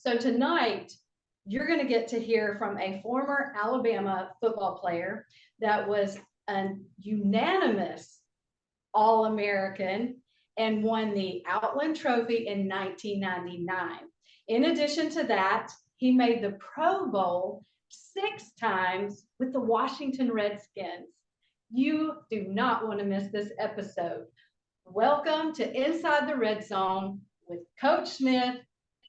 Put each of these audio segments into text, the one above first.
So tonight, you're going to get to hear from a former Alabama football player that was a unanimous All-American and won the Outland Trophy in 1999. In addition to that, he made the Pro Bowl 6 times with the Washington Redskins. You do not want to miss this episode. Welcome to Inside the Red Zone with Coach Smith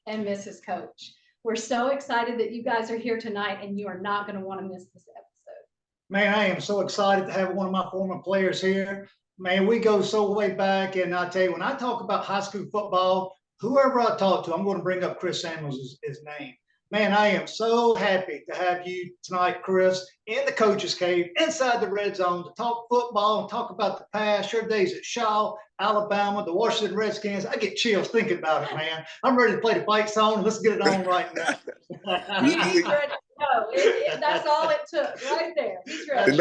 and Mrs. Coach. We're so excited that you guys are here tonight, and you are not going to want to miss this episode. Man, I am so excited to have one of my former players here. Man, we go so way back, and I tell you, when I talk about high school football, whoever I talk to, I'm going to bring up Chris Samuels' his name. Man, I am so happy to have you tonight, Chris, in the coach's cave, inside the red zone, to talk football and talk about the past, your days at Shaw, Alabama, the Washington Redskins. I get chills thinking about it, man. I'm ready to play the fight song. Let's get it on right now. He's ready to go. That's all it took right there. He's ready.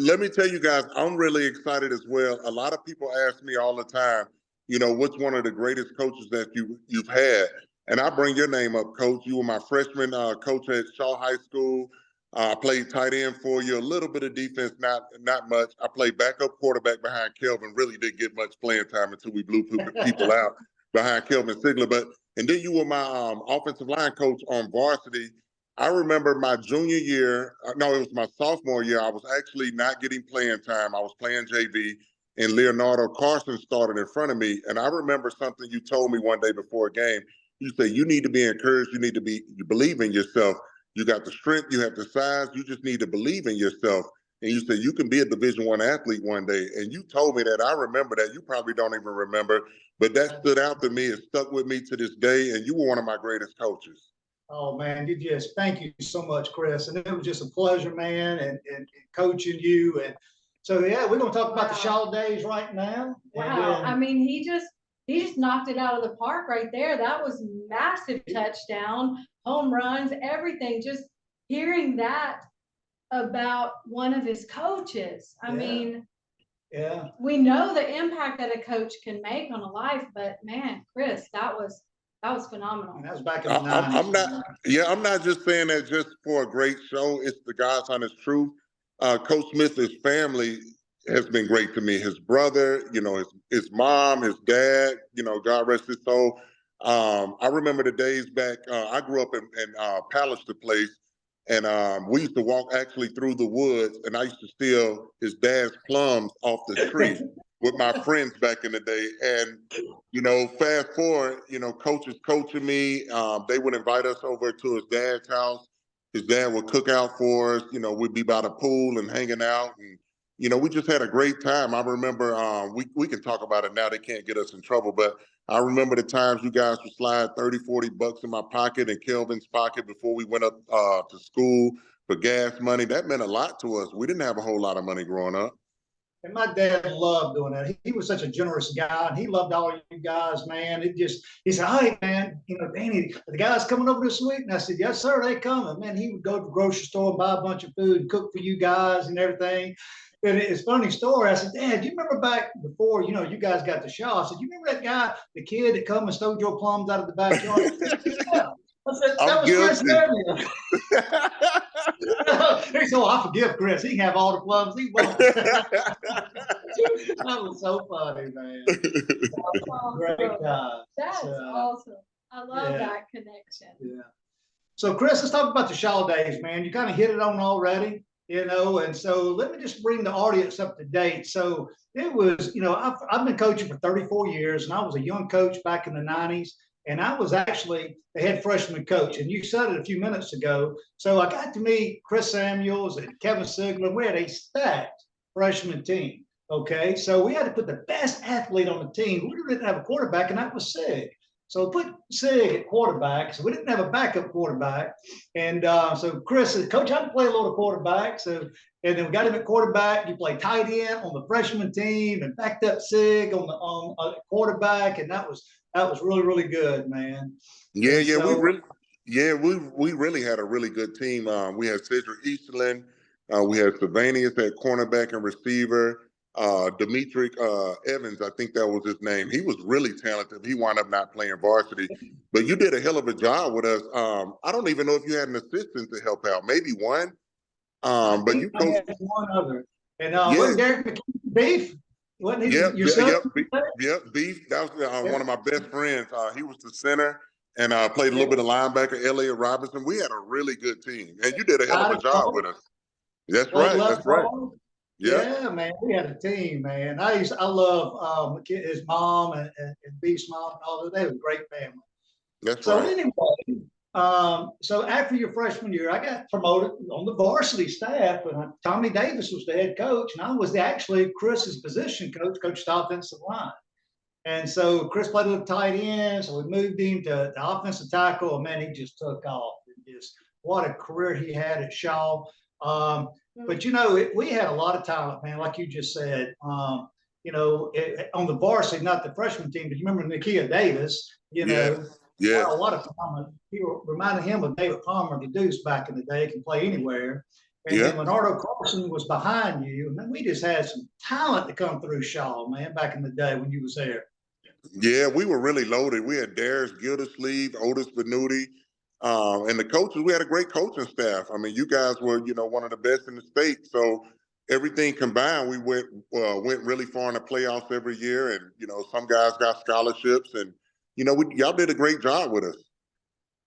Let me tell you guys, I'm really excited as well. A lot of people ask me all the time, what's one of the greatest coaches that you've had? And I bring your name up, Coach. You were my freshman coach at Shaw High School. I played tight end for you, a little bit of defense, not much. I played backup quarterback behind Kelvin. Really didn't get much playing time until we blew people out behind Kelvin Sigler. And then you were my offensive line coach on varsity. I remember my junior year, no, it was my sophomore year. I was actually not getting playing time. I was playing JV, and Leonardo Carson started in front of me. And I remember something you told me one day before a game. You say, you need to be encouraged. You believe in yourself. You got the strength. You have the size. You just need to believe in yourself. And you said, you can be a Division I athlete one day. And you told me that. I remember that. You probably don't even remember, but that stood out to me. It stuck with me to this day. And you were one of my greatest coaches. Oh, man, thank you so much, Chris. And it was just a pleasure, man, and coaching you. And so, yeah, we're going to talk about the Shaw days right now. Wow. I mean, he just knocked it out of the park right there. That was massive touchdown, home runs, everything. Just hearing that about one of his coaches. I mean, we know the impact that a coach can make on a life, but man, Chris, that was phenomenal. And that was back in the 90s. I'm not just saying that just for a great show. It's the God's honest truth. Coach Smith's family has been great to me. His brother, his mom, his dad, God rest his soul. I remember the days back, I grew up in Pallister Place, and we used to walk actually through the woods, and I used to steal his dad's plums off the tree with my friends back in the day. And, fast forward, coaches coaching me, they would invite us over to his dad's house. His dad would cook out for us, we'd be by the pool and hanging out, and we just had a great time. I remember, we can talk about it now. They can't get us in trouble, but I remember the times you guys would slide 30, 40 bucks in my pocket and Kelvin's pocket before we went up to school for gas money. That meant a lot to us. We didn't have a whole lot of money growing up. And my dad loved doing that. He was such a generous guy, and he loved all you guys, man. He said, hey, man, Danny, the guys coming over this week? And I said, yes, sir, they coming. Man, he would go to the grocery store and buy a bunch of food and cook for you guys and everything. And it's a funny story. I said, Dad, do you remember back before, you guys got the Shaw? I said, you remember that guy, the kid that come and stole your plums out of the backyard? Yeah. I said, that was Chris Samuel. He said, I forgive Chris. He can have all the plums he wants. That was so funny, man. Great guy. That's awesome. I love that connection. Yeah. So, Chris, let's talk about the Shaw days, man. You kind of hit it on already. And so let me just bring the audience up to date. So it was, I've been coaching for 34 years, and I was a young coach back in the 90s, and I was actually the head freshman coach. And you said it a few minutes ago. So I got to meet Chris Samuels and Kevin Sigler. We had a stacked freshman team. Okay. So we had to put the best athlete on the team. We didn't have a quarterback, and that was Sig. So put Sig at quarterback. So we didn't have a backup quarterback. And so Chris said, Coach, I can play a little quarterback. And then we got him at quarterback. He played tight end on the freshman team and backed up Sig on quarterback. And that was really, really good, man. Yeah, we really had a really good team. We had Cedric Eastland. We had Sylvanius at cornerback and receiver. Demetric Evans, I think that was his name. He was really talented. He wound up not playing varsity, but you did a hell of a job with us. I don't even know if you had an assistant to help out, maybe one. But you I coached. had one other, and Yeah, wasn't Derek McKee Beef? Wasn't he yep, your son? yep. Beef. That was Yeah. one of my best friends. He was the center and played a little bit of linebacker. Elliot Robinson. We had a really good team, and you did a hell of a job with us. That's Played right. left That's right. guard. Yeah, Yeah, man, we had a team, man. I love his mom and Beef's mom and all that. They were a great family. that's So right. anyway, so after your freshman year, I got promoted on the varsity staff, and Tommy Davis was the head coach, and I was actually Chris's position coach, coached offensive line. And so Chris played with tight end, so we moved him to the offensive tackle, and man, he just took off. And just what a career he had at Shaw. But you know, we had a lot of talent, man, like you just said. You know, on the varsity, not the freshman team, but you remember Nakia Davis, you know. Yes. A lot of talent. People reminded him of David Palmer, the Deuce back in the day, can play anywhere. And then Leonardo Carson was behind you. And then we just had some talent to come through Shaw, man, back in the day when you was there. Yeah, we were really loaded. We had Darius Gildersleeve, Otis Venuti, and the coaches. We had a great coaching staff. I mean, you guys were, you know, one of the best in the state. So everything combined, we went really far in the playoffs every year. And you know, some guys got scholarships, and you know, y'all did a great job with us.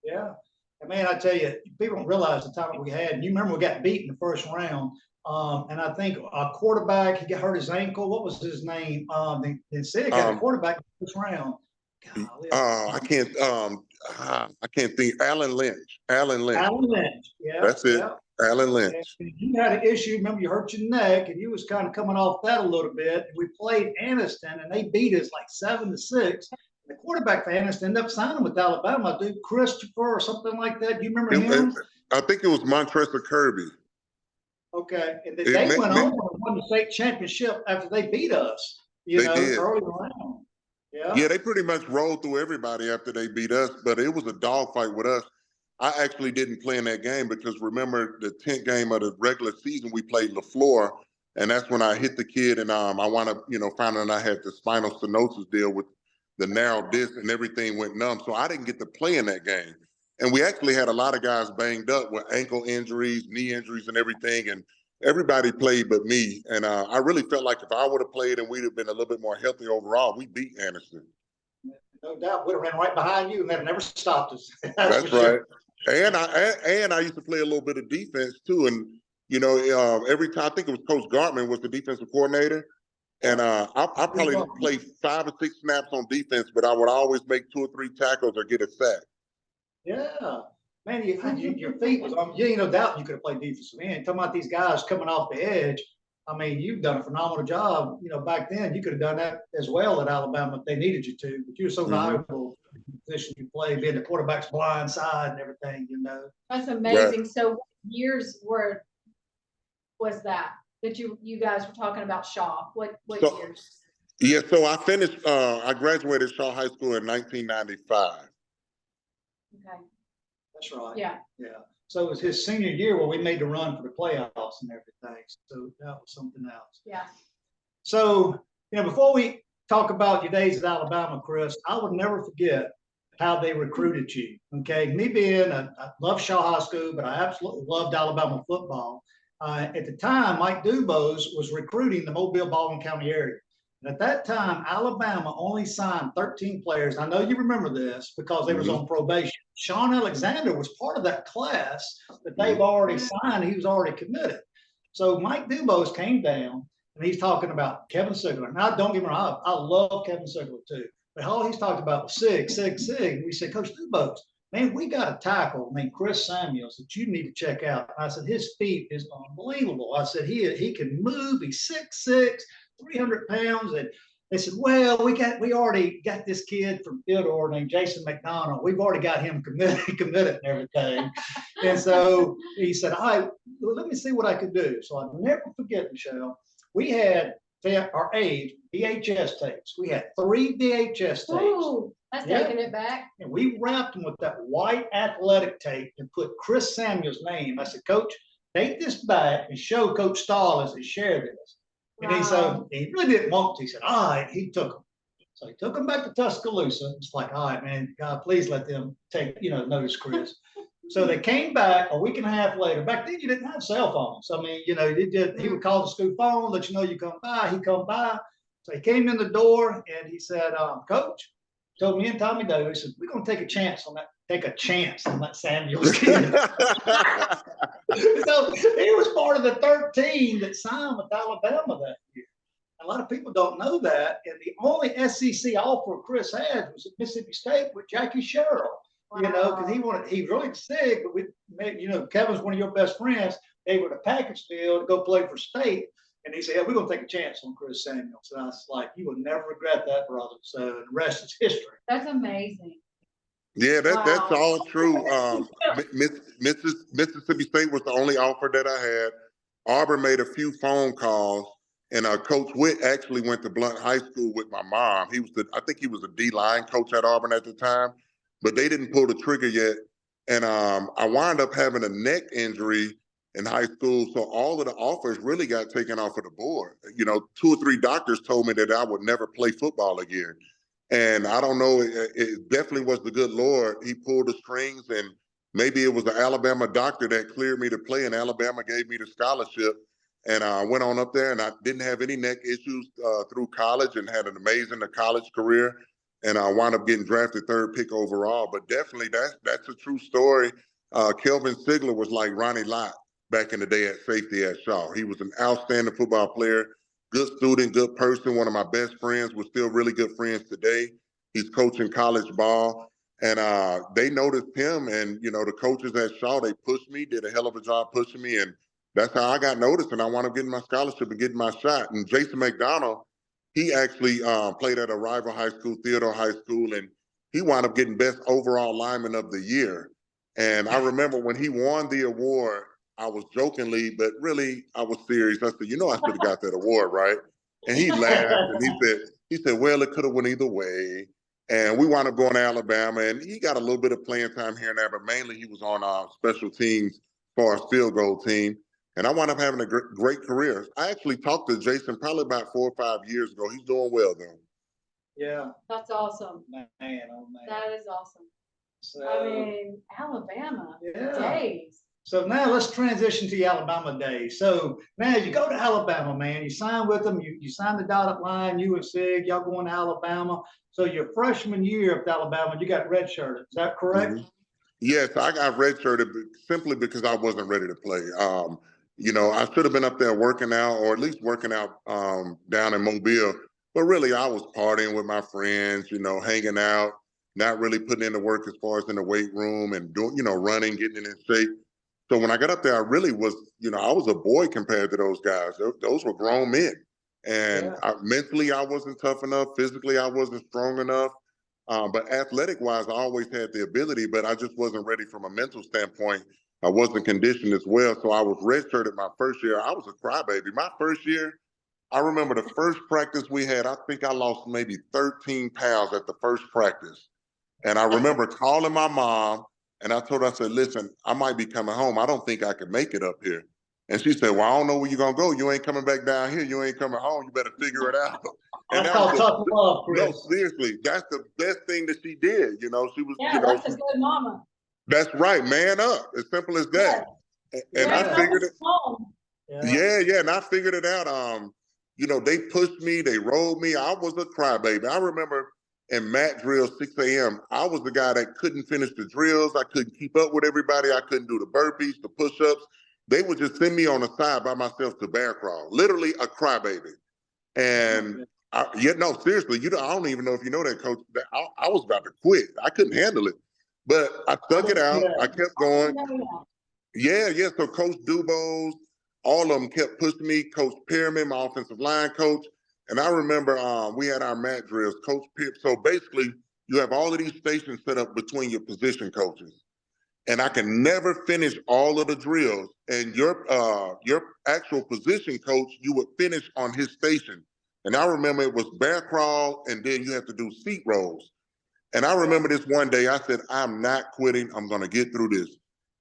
Yeah, and man, I tell you, people don't realize the talent we had. And you remember we got beat in the first round. And I think a quarterback, he got hurt his ankle. What was his name? They said he got a quarterback in the first round. I can't think. Alan Lynch. Alan Lynch. Alan Lynch. Yeah. That's it. Yeah. Alan Lynch. And you had an issue. Remember, you hurt your neck, and you was kind of coming off that a little bit. We played Anniston, and they beat us like 7-6. The quarterback for Anniston ended up signing with Alabama, dude, Christopher or something like that. Do you remember him? I think it was Montrezl Kirby. Okay, and they went on and won the state championship after they beat us. You know, early round. Yeah, they pretty much rolled through everybody after they beat us, but it was a dogfight with us. I actually didn't play in that game because remember the 10th game of the regular season, we played LaFleur, and that's when I hit the kid, and I wound up, you know, finding I had the spinal stenosis deal with the narrow disc, and everything went numb, so I didn't get to play in that game. And we actually had a lot of guys banged up with ankle injuries, knee injuries, and everything, and everybody played but me. And I really felt like if I would have played and we'd have been a little bit more healthy overall, we beat Anderson. No doubt, we'd have ran right behind you, and that never stopped us. That's right. And I used to play a little bit of defense too. And you know, every time I think it was Coach Gartman was the defensive coordinator, and I probably played 5 or 6 snaps on defense, but I would always make 2 or 3 tackles or get a sack. Yeah, man, your feet was on. You ain't no doubt you could have played defensive end. Talking about these guys coming off the edge. I mean, you've done a phenomenal job. You know, back then you could have done that as well at Alabama if they needed you to. But you were so valuable in the position you played, being the quarterback's blind side and everything. You know, that's amazing. Right. So, what years was that you guys were talking about Shaw? What years? Yeah, so I finished. I graduated Shaw High School in 1995. Okay. That's right. Yeah. Yeah. So it was his senior year where we made the run for the playoffs and everything. So that was something else. Yeah. So, you know, before we talk about your days at Alabama, Chris, I would never forget how they recruited you. Okay. Me being, I love Shaw High School, but I absolutely loved Alabama football. At the time, Mike Dubose was recruiting the Mobile, Baldwin County area. And at that time, Alabama only signed 13 players. I know you remember this because they was on probation. Sean Alexander was part of that class that they've already signed. He was already committed. So Mike Dubose came down and he's talking about Kevin Sigler. Now, don't get me wrong, I love Kevin Sigler too. But all he's talked about was Sig. We said, Coach Dubose, man, we got a tackle named Chris Samuels that you need to check out. I said, his feet is unbelievable. I said, he can move. He's 6'6". 300 pounds, and they said, well, we already got this kid from Theodore named Jason McDonald. We've already got him committed and everything. And so he said, all right, well, let me see what I could do. So I'll never forget, Michelle, we had our age VHS tapes. We had 3 VHS tapes. Ooh, that's taking it back. And we wrapped them with that white athletic tape and put Chris Samuel's name. I said, Coach, take this back and show Coach Stahl as he shared this. And he really didn't want to. He said, all right, he took him. So he took him back to Tuscaloosa. It's like, all right, man, God, please let them take, notice Chris. So they came back a week and a half later. Back then, you didn't have cell phones. I mean, he would call the school phone, let you know you come by. He come by. So he came in the door and he said, Coach, told me and Tommy Doe, he said, we're going to take a chance on that. Take a chance on that Samuels kid. So he was part of the 13 that signed with Alabama that year. A lot of people don't know that. And the only SEC offer Chris had was at Mississippi State with Jackie Sherrill. Wow. Because he really sick, but Kevin's one of your best friends. They were the package deal to go play for State. And he said, we're going to take a chance on Chris Samuels. And I was like, you will never regret that, brother. So the rest is history. That's amazing. Yeah, that's all true. Mississippi State was the only offer that I had. Auburn made a few phone calls, and Coach Witt actually went to Blount High School with my mom. I think he was a D-line coach at Auburn at the time, but they didn't pull the trigger yet. And I wound up having a neck injury in high school, so all of the offers really got taken off of the board. 2 or 3 doctors told me that I would never play football again. And I don't know, it definitely was the good Lord. He pulled the strings, and maybe it was the Alabama doctor that cleared me to play, and Alabama gave me the scholarship. And I went on up there, and I didn't have any neck issues through college and had an amazing college career. And I wound up getting drafted 3rd pick overall. But definitely that's a true story. Kelvin Sigler was like Ronnie Lott back in the day at safety at Shaw. He was an outstanding football player. Good student, good person, one of my best friends. We're still really good friends today. He's coaching college ball. And they noticed him, and, the coaches at Shaw, they pushed me, did a hell of a job pushing me. And that's how I got noticed, and I wound up getting my scholarship and getting my shot. And Jason McDonald, he actually played at a rival high school, Theodore High School, and he wound up getting best overall lineman of the year. And I remember when he won the award, I was jokingly, but really I was serious. I said, I should have got that award, right? And he laughed and he said, well, it could have went either way. And we wound up going to Alabama, and he got a little bit of playing time here and there, but mainly he was on special teams as far as field goal team. And I wound up having a great career. I actually talked to Jason probably about 4 or 5 years ago. He's doing well though. Yeah. That's awesome. Man, oh man. That is awesome. So, I mean, Alabama days. So now let's transition to the Alabama days. So now you go to Alabama, man. You sign with them. You sign the dotted line. You and Sig, y'all going to Alabama. So your freshman year at Alabama, you got redshirted. Is that correct? Mm-hmm. Yes, I got redshirted simply because I wasn't ready to play. I should have been up there working out, or at least working out down in Mobile. But really, I was partying with my friends, hanging out, not really putting in the work as far as in the weight room and doing, running, getting in shape. So when I got up there, I really was, I was a boy compared to those guys. Those were grown men. And mentally, I wasn't tough enough. Physically, I wasn't strong enough. But athletic-wise, I always had the ability, but I just wasn't ready from a mental standpoint. I wasn't conditioned as well. So I was redshirted my first year. I was a crybaby. My first year, I remember the first practice we had, I think I lost maybe 13 pounds at the first practice. And I remember calling my mom, and I told her, I said, listen, I might be coming home. I don't think I can make it up here. And she said, well, I don't know where you're going to go. You ain't coming back down here. You ain't coming home. You better figure it out. And that's called tough love, Chris. No, seriously, that's the best thing that she did. She was, that's a good mama. That's right, man up. As simple as that. And I figured it. Yeah, and I figured it out. They pushed me, they rolled me. I was a crybaby. I remember in mat drills, 6 a.m., I was the guy that couldn't finish the drills. I couldn't keep up with everybody. I couldn't do the burpees, the push-ups. They would just send me on the side by myself to bear crawl. Literally a crybaby. And seriously, I don't even know if you know that, Coach. I was about to quit. I couldn't handle it. But I stuck it out. I kept going. Yeah. So Coach Dubose, all of them kept pushing me. Coach Pearman, my offensive line coach. And I remember we had our mat drills. Coach Pip. So basically, you have all of these stations set up between your position coaches. And I can never finish all of the drills. And your actual position coach, you would finish on his station. And I remember it was bear crawl, and then you have to do seat rolls. And I remember this one day, I said, I'm not quitting. I'm going to get through this.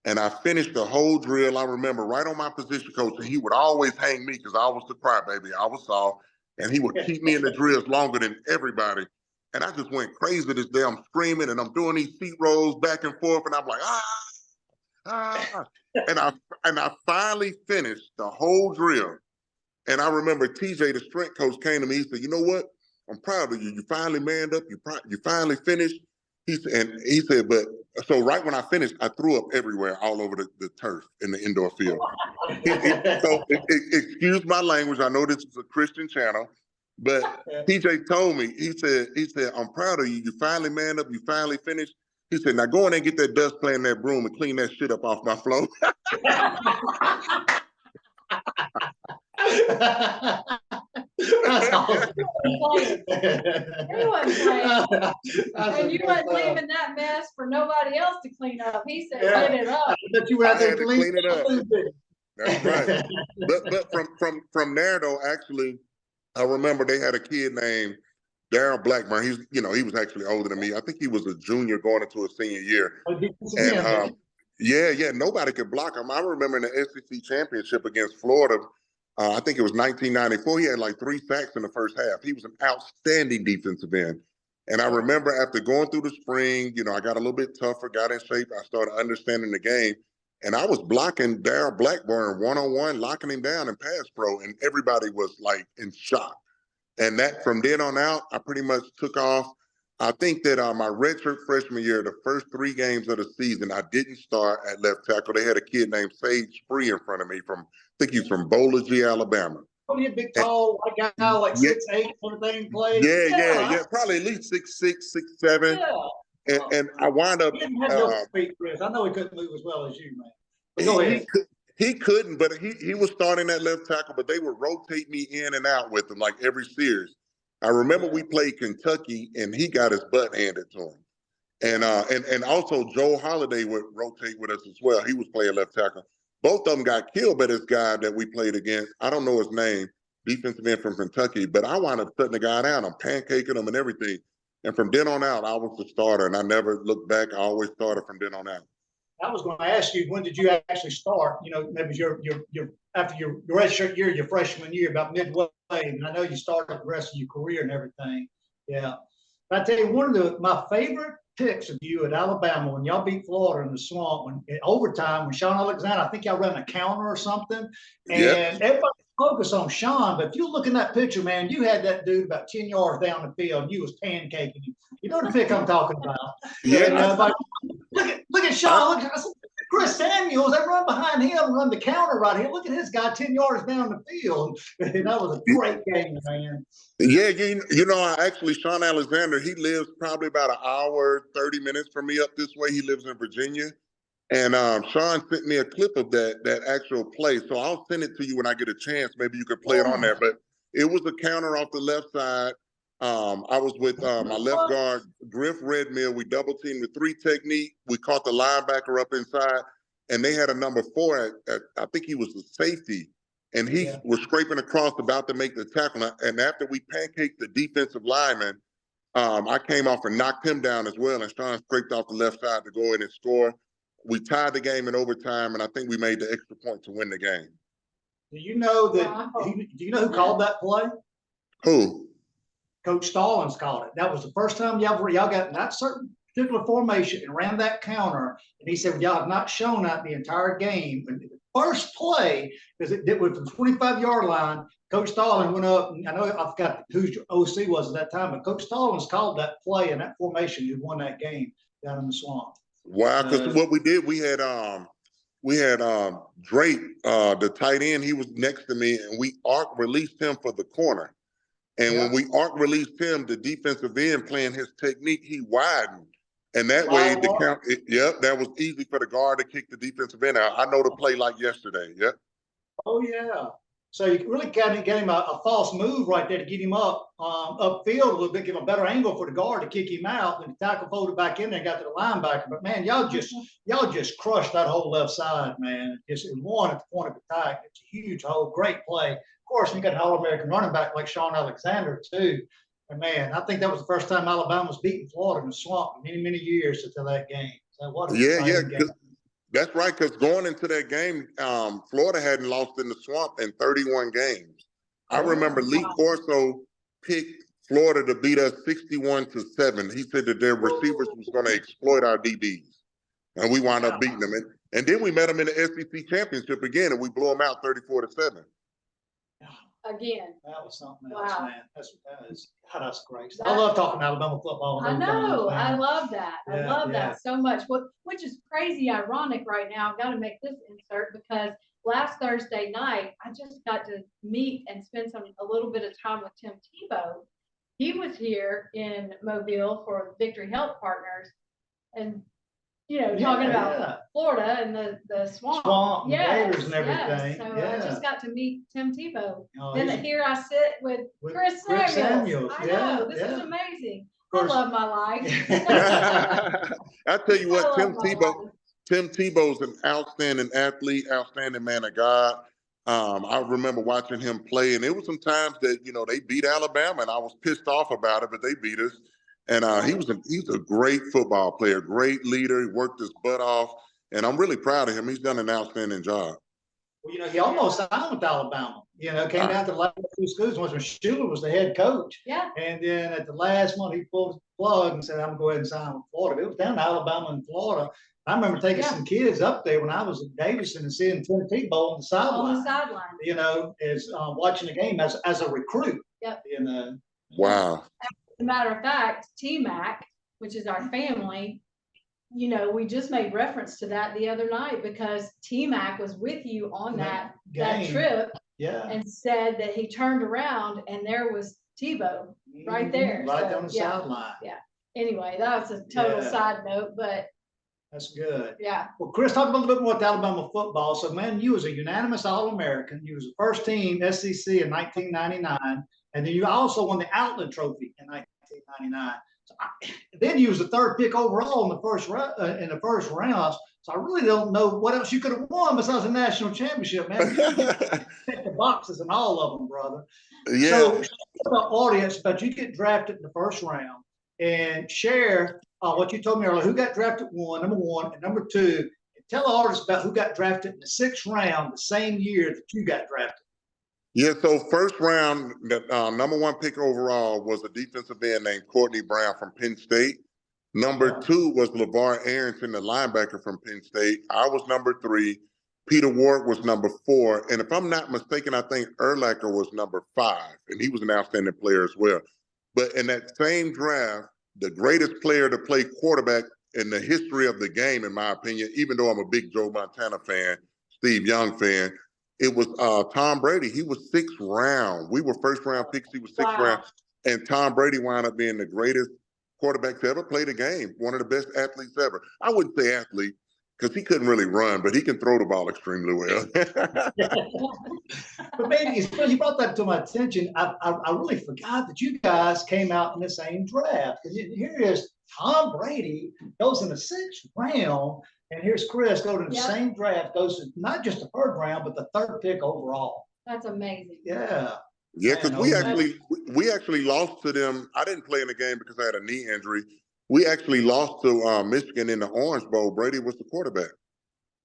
And I finished the whole drill. I remember right on my position coach, and he would always hang me because I was the crybaby. I was soft, and he would keep me in the drills longer than everybody. And I just went crazy this day. I'm screaming and I'm doing these seat rolls back and forth, and I'm like, ah. And I finally finished the whole drill. And I remember TJ, the strength coach, came to me. He said, "You know what? I'm proud of you. You finally manned up. You finally finished." He said, but so right when I finished, I threw up everywhere, all over the turf in the indoor field. Excuse my language. I know this is a Christian channel, but TJ told me, he said, "I'm proud of you. You finally manned up. You finally finished." He said, "Now go in there and get that dust playing that broom and clean that shit up off my floor." That's awesome. He wasn't playing. And you weren't leaving that mess for nobody else to clean up. He said, "Get it up." But you were out there to clean it up. That's right. But from there though, actually, I remember they had a kid named Daryl Blackburn. He was actually older than me. I think he was a junior going into a senior year. And nobody could block him. I remember in the SEC championship against Florida, I think it was 1994. He had like 3 sacks in the first half. He was an outstanding defensive end. And I remember after going through the spring, I got a little bit tougher, got in shape. I started understanding the game. And I was blocking Daryl Blackburn one-on-one, locking him down in pass pro, and everybody was like in shock. And that from then on out, I pretty much took off. I think that my redshirt freshman year, the first 3 games of the season, I didn't start at left tackle. They had a kid named Sage Spree in front of me I think he's from Bowler G, Alabama. Oh, you big, tall, white guy, like 6'8", everything plays. Yeah. Probably at least 6'6", 6'7". Yeah. And I wound up. He didn't have no feet, Chris. I know he couldn't move as well as you, man. But go ahead. He couldn't, but he was starting at left tackle, but they would rotate me in and out with him like every series. I remember we played Kentucky, and he got his butt handed to him. And also Joe Holiday would rotate with us as well. He was playing left tackle. Both of them got killed by this guy that we played against. I don't know his name, defensive end from Kentucky, but I wound up shutting the guy down. I'm pancaking him and everything. And from then on out, I was the starter, and I never looked back. I always started from then on out. I was going to ask you, when did you actually start? Maybe your after your redshirt year, your freshman year, about midway. And I know you started the rest of your career and everything. Yeah. But I tell you, one of my favorite picks of you at Alabama when y'all beat Florida in the swamp, when in overtime, when Sean Alexander, I think y'all ran a counter or something, and everybody focused on Sean. But if you look in that picture, man, you had that dude about 10 yards down the field, and you was pancaking him. You know the pick I'm talking about? Yeah. Look at Sean. Look at Chris Samuels. They run behind him, run the counter right here. Look at his guy 10 yards down the field. That was a great game, man. Yeah, Sean Alexander, he lives probably about an hour, 30 minutes from me up this way. He lives in Virginia. And Sean sent me a clip of that actual play. So I'll send it to you when I get a chance. Maybe you could play it on there. But it was a counter off the left side. I was with my left guard, Griff Redmill. We double teamed the 3 technique. We caught the linebacker up inside. And they had a number 4 at I think he was the safety. And he was scraping across about to make the tackle. And after we pancaked the defensive lineman, I came off and knocked him down as well. And Sean scraped off the left side to go in and score. We tied the game in overtime, and I think we made the extra point to win the game. Do you know that? Do you know who called that play? Who? Coach Stallings called it. That was the first time y'all got in that certain particular formation and ran that counter. And he said, y'all have not shown that the entire game. And the first play, because it went from the 25-yard line, Coach Stallings went up. And I know I forgot who your OC was at that time, but Coach Stallings called that play in that formation who won that game down in the swamp. Wow, because what we did, we had Drake, the tight end. He was next to me, and we arc released him for the corner. And when we arc released him, the defensive end playing his technique, he widened, and that way the count. That was easy for the guard to kick the defensive end out. I know the play like yesterday. Yep. Oh yeah. So you really got to get him a false move right there to get him upfield a little bit, give him a better angle for the guard to kick him out. And the tackle folded back in there and got to the linebacker. But man, y'all just crushed that whole left side, man. Just one at the point of attack. It's a huge hole, great play. Of course, you got an All-American running back like Sean Alexander too. And man, I think that was the first time Alabama was beating Florida in the swamp in many, many years until that game. So what a game. That's right, because going into that game, Florida hadn't lost in the swamp in 31 games. I remember Lee Corso picked Florida to beat us 61-7. He said that their receivers was going to exploit our DBs, and we wound up beating them. And then we met them in the SEC championship again, and we blew them out 34-7. Again. That was something else, man. That's great. That, I love talking Alabama football. I know. I love that. I love that so much. Which is crazy ironic right now. I've got to make this insert because last Thursday night, I just got to meet and spend a little bit of time with Tim Tebow. He was here in Mobile for Victory Health Partners, and talking about Florida and the swamp, Gators and everything. So I just got to meet Tim Tebow. Then here I sit with Chris Samuels. I know, this is amazing. I love my life. I tell you what, Tim Tebow's an outstanding athlete, outstanding man of God. I remember watching him play, and there was some times that they beat Alabama, and I was pissed off about it, but they beat us. And he's a great football player, great leader. He worked his butt off, and I'm really proud of him. He's done an outstanding job. Well, he almost signed with Alabama. Came down to the last two schools when Schuler was the head coach. Yeah. And then at the last one, he pulled the plug and said, "I'm going to go ahead and sign with Florida." It was down to Alabama and Florida. I remember taking some kids up there when I was at Davidson and seeing Tim Tebow on the sideline. On the sideline. As watching the game as a recruit. Yep. Wow. As a matter of fact, T-Mac, which is our family, we just made reference to that the other night because T-Mac was with you on that trip and said that he turned around and there was Tebow right there. Right on the sideline. Yeah. Anyway, that was a total side note, but that's good. Yeah. Well, Chris, talk a little bit more about Alabama football. So, man, you was a unanimous All-American. You was the first team SEC in 1999. And then you also won the Outland Trophy in 1999. So then you was the third pick overall in the first round. So I really don't know what else you could have won besides a national championship, man. Check the boxes and all of them, brother. Yeah. So the audience, but you get drafted in the first round and share what you told me earlier. Who got drafted number one, and number two. Tell the audience about who got drafted in the sixth round the same year that you got drafted. Yeah, so first round, the number one pick overall was a defensive end named Courtney Brown from Penn State. Number two was LeVar Arrington, the linebacker from Penn State. I was number three. Peter Ward was number four. And if I'm not mistaken, I think Urlacher was number five, and he was an outstanding player as well. But in that same draft, the greatest player to play quarterback in the history of the game, in my opinion, even though I'm a big Joe Montana fan, Steve Young fan, it was Tom Brady. He was sixth round. We were first round picks. He was sixth round. And Tom Brady wound up being the greatest quarterback to ever play the game. One of the best athletes ever. I wouldn't say athlete because he couldn't really run, but he can throw the ball extremely well. But maybe you brought that to my attention. I really forgot that you guys came out in the same draft. Because here is Tom Brady goes in the sixth round. And here's Chris going to the same draft, goes to not just the third round, but the third pick overall. That's amazing. Yeah. Yeah, because we actually lost to them. I didn't play in the game because I had a knee injury. We actually lost to Michigan in the Orange Bowl. Brady was the quarterback.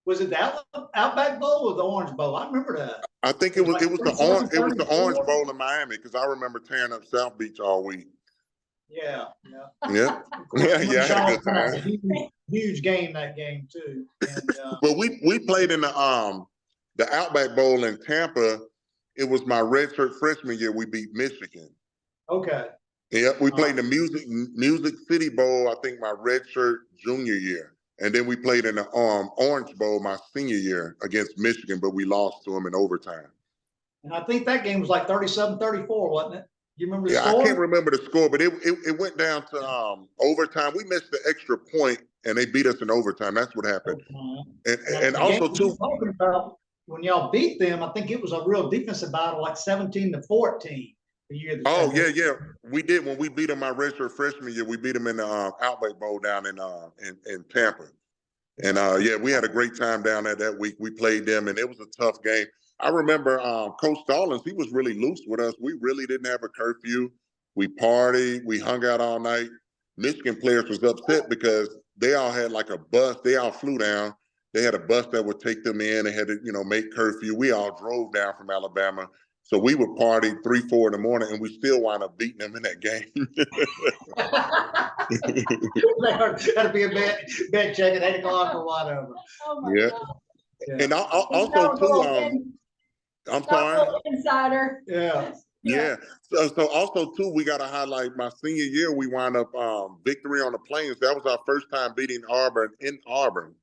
Was it the Outback Bowl or the Orange Bowl? I remember that. I think it was the Orange Bowl in Miami because I remember tearing up South Beach all week. Yeah. Yeah. Yeah. I had a good time. Huge game that game too. And, but we played in the Outback Bowl in Tampa. It was my redshirt freshman year. We beat Michigan. Okay. Yeah, we played the Music City Bowl. I think my redshirt junior year, and then we played in the Orange Bowl my senior year against Michigan, but we lost to them in overtime. And I think that game was like 37-34, wasn't it? You remember the score? I can't remember the score, but it went down to overtime. We missed the extra point, and they beat us in overtime. That's what happened. And also too, talking about when y'all beat them, I think it was a real defensive battle, like 17-14. The year. Yeah, we did when we beat them my redshirt freshman year. We beat them in the Outback Bowl down in Tampa, and we had a great time down there that week. We played them, and it was a tough game. I remember Coach Stallings, he was really loose with us. We really didn't have a curfew. We partied. We hung out all night. Michigan players was upset because they all had like a bus. They all flew down, They had a bus that would take them in. They had to, make curfew. We all drove down from Alabama. So we would party 3, 4 in the morning, and we still wind up beating them in that game. That'd be a bed check at 8 o'clock or whatever. Oh my Yeah. God. Yeah. And also too, I'm sorry. Insider. Yeah. Yeah. So also too, we got to highlight my senior year. We wound up victory on the Plains. That was our first time beating Auburn in Auburn.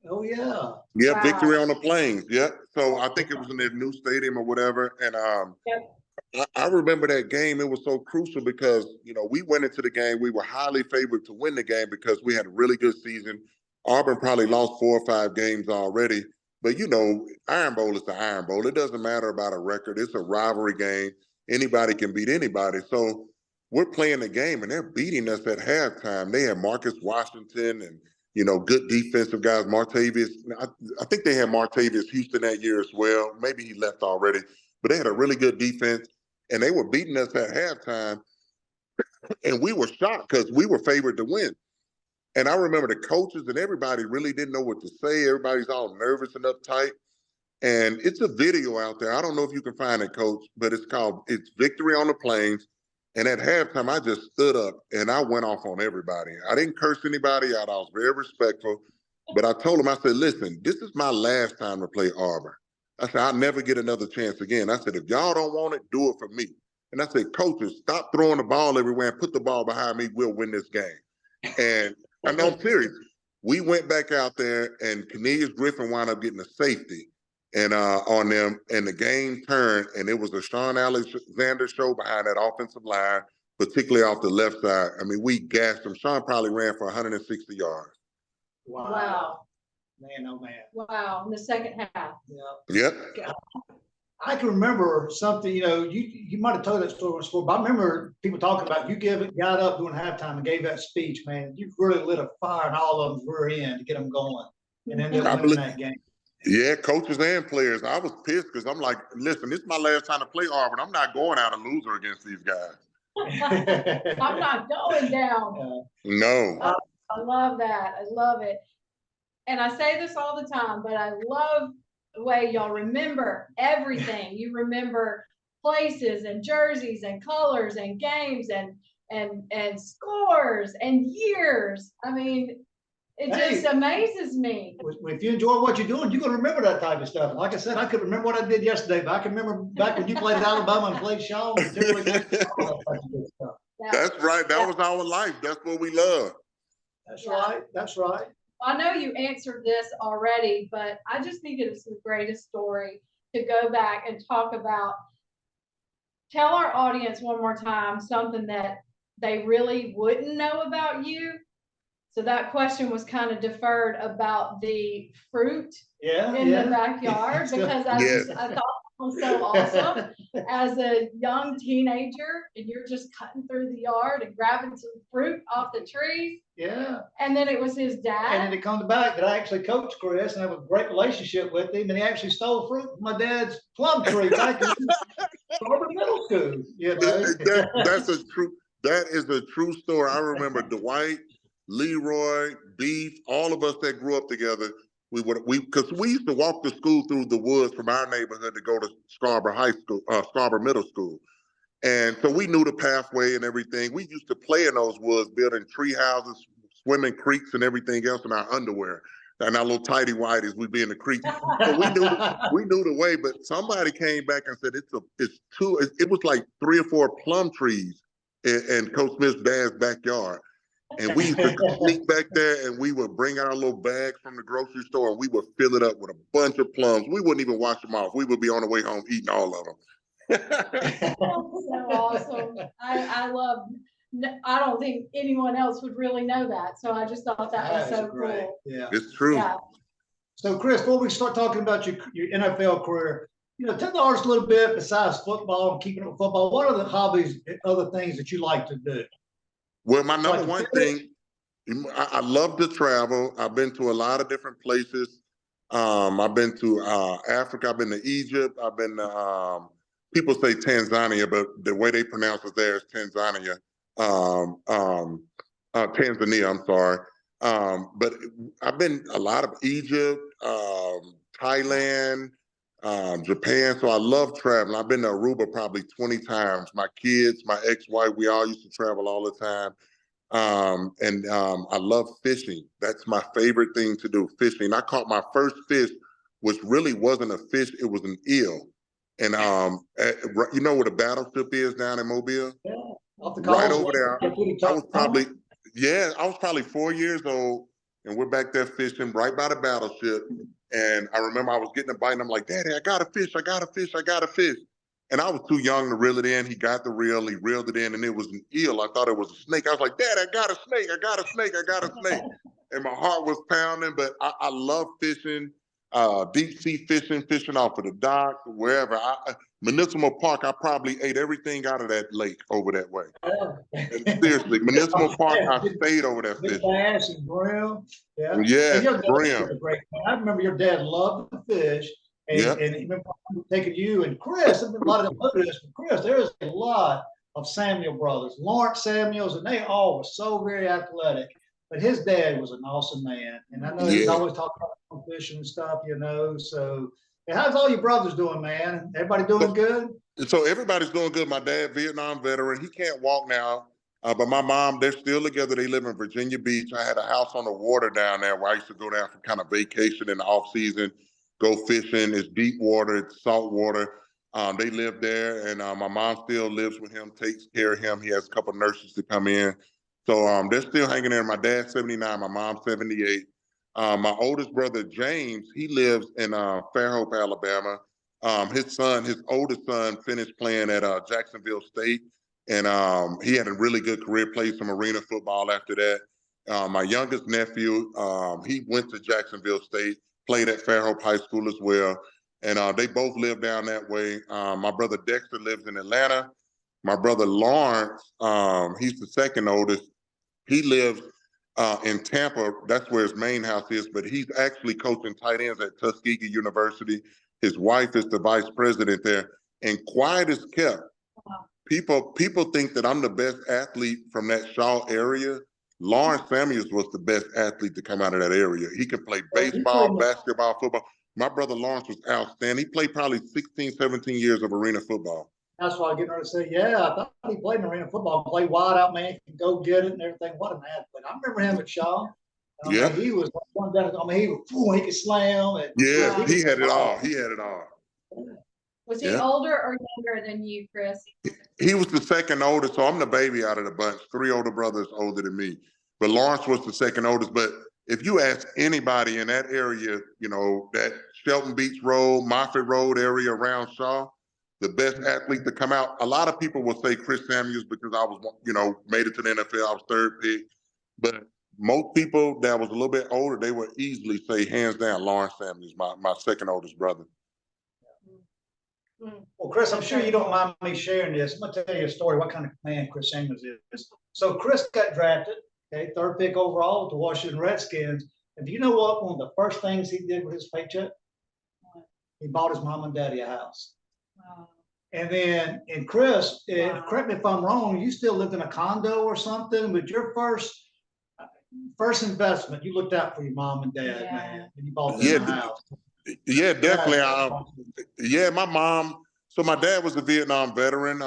Oh yeah. Yeah, Wow. victory on the Plains. Yeah. So I think it was in their new stadium or whatever. And I remember that game. It was so crucial because we went into the game. We were highly favored to win the game because we had a really good season. Auburn probably lost 4 or 5 games already. But Iron Bowl is the Iron Bowl. It doesn't matter about a record. It's a rivalry game. Anybody can beat anybody. So we're playing the game and they're beating us at halftime. They had Marcus Washington and good defensive guys. Martavius, I think they had Martavius Houston that year as well. Maybe he left already, but they had a really good defense and they were beating us at halftime. And we were shocked because we were favored to win. And I remember the coaches and everybody really didn't know what to say. Everybody's all nervous and uptight. And it's a video out there. I don't know if you can find it, Coach, but it's Victory on the Plains. And at halftime, I just stood up and I went off on everybody. I didn't curse anybody out. I was very respectful. But I told them, I said, listen, this is my last time to play Auburn. I said, I'll never get another chance again. I said, if y'all don't want it, do it for me. And I said, coaches, stop throwing the ball everywhere and put the ball behind me. We'll win this game. And I know I'm serious. We went back out there and Cornelius Griffin wound up getting a safety and on them, and the game turned, and it was a Sean Alexander show behind that offensive line, particularly off the left side. I mean, we gassed him. Sean probably ran for 160 yards. Wow. Man, oh man. Wow. In the second half. Yeah. Yep. I can remember something, you might have told that story before, but I remember people talking about got up during halftime and gave that speech, man. You really lit a fire and all of them were in to get them going and ended up winning that game. Yeah, coaches and players. I was pissed because I'm like, listen, this is my last time to play Auburn. I'm not going out a loser against these guys. I'm not going down. No. I love that. I love it. And I say this all the time, but I love the way y'all remember everything. You remember places and jerseys and colors and games and scores and years. I mean, it just amazes me. If you enjoy what you're doing, you're going to remember that type of stuff. Like I said, I could remember what I did yesterday, but I can remember back when you played at Alabama and played Shaw. That's right. That was our life. That's what we love. That's right. That's right. I know you answered this already, but I just think it is the greatest story to go back and talk about. Tell our audience one more time something that they really wouldn't know about you. So that question was kind of deferred about the fruit in the backyard because I thought it was so awesome as a young teenager, and you're just cutting through the yard and grabbing some fruit off the trees. Yeah. And then it was his dad. And then it comes back that I actually coached Chris and I have a great relationship with him, and he actually stole fruit from my dad's plum tree back in Auburn Middle School. That is a true story. I remember Dwight, Leroy, Beef, all of us that grew up together. Because we used to walk to school through the woods from our neighborhood to go to Scarborough Middle School. And so we knew the pathway and everything. We used to play in those woods, building tree houses, swimming creeks and everything else in our underwear. And our little tighty whities, we'd be in the creek. So we knew the way, but somebody came back and said, it was like 3 or 4 plum trees in Coach Smith's dad's backyard. And we used to sneak back there and we would bring our little bags from the grocery store and we would fill it up with a bunch of plums. We wouldn't even wash them off. We would be on the way home eating all of them. That's so awesome. I don't think anyone else would really know that. So I just thought that was so cool. Yeah, it's true. Yeah. So Chris, before we start talking about your NFL career, tell the audience a little bit besides football and keeping up with football. What are the hobbies, other things that you like to do? Well, my number one thing, I love to travel. I've been to a lot of different places. I've been to Africa. I've been to Egypt. I've been to, people say Tanzania, but the way they pronounce it there is Tanzania. Tanzania, I'm sorry. But I've been a lot of Egypt, Thailand, Japan. So I love traveling. I've been to Aruba probably 20 times. My kids, my ex-wife, we all used to travel all the time. I love fishing. That's my favorite thing to do, fishing. I caught my first fish, which really wasn't a fish, it was an eel. And you know where the battleship is down in Mobile? Yeah, off the Right causeway. over there. I was probably, yeah, I was probably 4 years old, and we're back there fishing right by the battleship. And I remember I was getting a bite, and I'm like, Daddy, I got a fish, I got a fish, I got a fish. And I was too young to reel it in. He got the reel, he reeled it in, and it was an eel. I thought it was a snake. I was like, Dad, I got a snake, I got a snake, I got a snake. And my heart was pounding, but I love fishing, deep sea fishing, fishing off of the dock, wherever. Municipal Park, I probably ate everything out of that lake over that way. And seriously, Municipal Park, I stayed over there Big fishing. bass and grill. Yeah. And Yes, your dad brim. was a great man. I remember your dad loved to fish. And, Yep. and he remember taking you and Chris. A lot of them know this, but Chris, there's a lot of Samuel brothers, Lawrence Samuels, and they all were so very athletic. But his dad was an awesome man. And I know he was Yeah. always talking about fishing and stuff, you know. So, and how's all your brothers doing, man? Everybody doing good? So everybody's doing good. My dad, Vietnam veteran, he can't walk now. But my mom, they're still together. They live in Virginia Beach. I had a house on the water down there where I used to go down for kind of vacation in the off season, go fishing. It's deep water, it's salt water. They live there, and my mom still lives with him, takes care of him. He has a couple of nurses to come in. So they're still hanging there. My dad's 79, my mom's 78. My oldest brother, James, he lives in Fairhope, Alabama. His oldest son, finished playing at Jacksonville State, and he had a really good career. Played some arena football after that. My youngest nephew, he went to Jacksonville State, played at Fairhope High School as well, and they both live down that way. My brother Dexter lives in Atlanta. My brother Lawrence, he's the second oldest. He lives in Tampa. That's where his main house is, but he's actually coaching tight ends at Tuskegee University. His wife is the vice president there, and quiet as kept. Wow. People think that I'm the best athlete from that Shaw area. Lawrence Samuels was the best athlete to come out of that area. He could play baseball, basketball, football. My brother Lawrence was outstanding. He played probably 16, 17 years of arena football. That's why I get ready to say, yeah, I thought he played in arena football, played wide out, man, can go get it and everything. What an athlete. I remember him at Shaw. Yeah. He was one down. He could slam. And, yeah, he had it all. He had it all. Was he older or younger than you, Chris? He was the second oldest, so I'm the baby out of the bunch. 3 older brothers older than me. But Lawrence was the second oldest. But if you ask anybody in that area, you know, that Shelton Beach Road, Moffitt Road area around Shaw, the best athlete to come out, a lot of people will say Chris Samuels because I was, you know, made it to the NFL. I was third pick. But most people that was a little bit older, they would easily say, hands down, Lawrence Samuels, my second oldest brother. Well, Chris, I'm sure you don't mind me sharing this. I'm going to tell you a story, what kind of man Chris Samuels is. So Chris got drafted, okay, 3rd pick overall with the Washington Redskins. And do you know what one of the first things he did with his paycheck? He bought his mom and daddy a house. Wow. And then, and Chris, Wow. correct me if I'm wrong, you still lived in a condo or something, but your first investment, you looked out for your mom and dad, man, and you bought them a house. Yeah, definitely. Yeah, my mom. So my dad was a Vietnam veteran.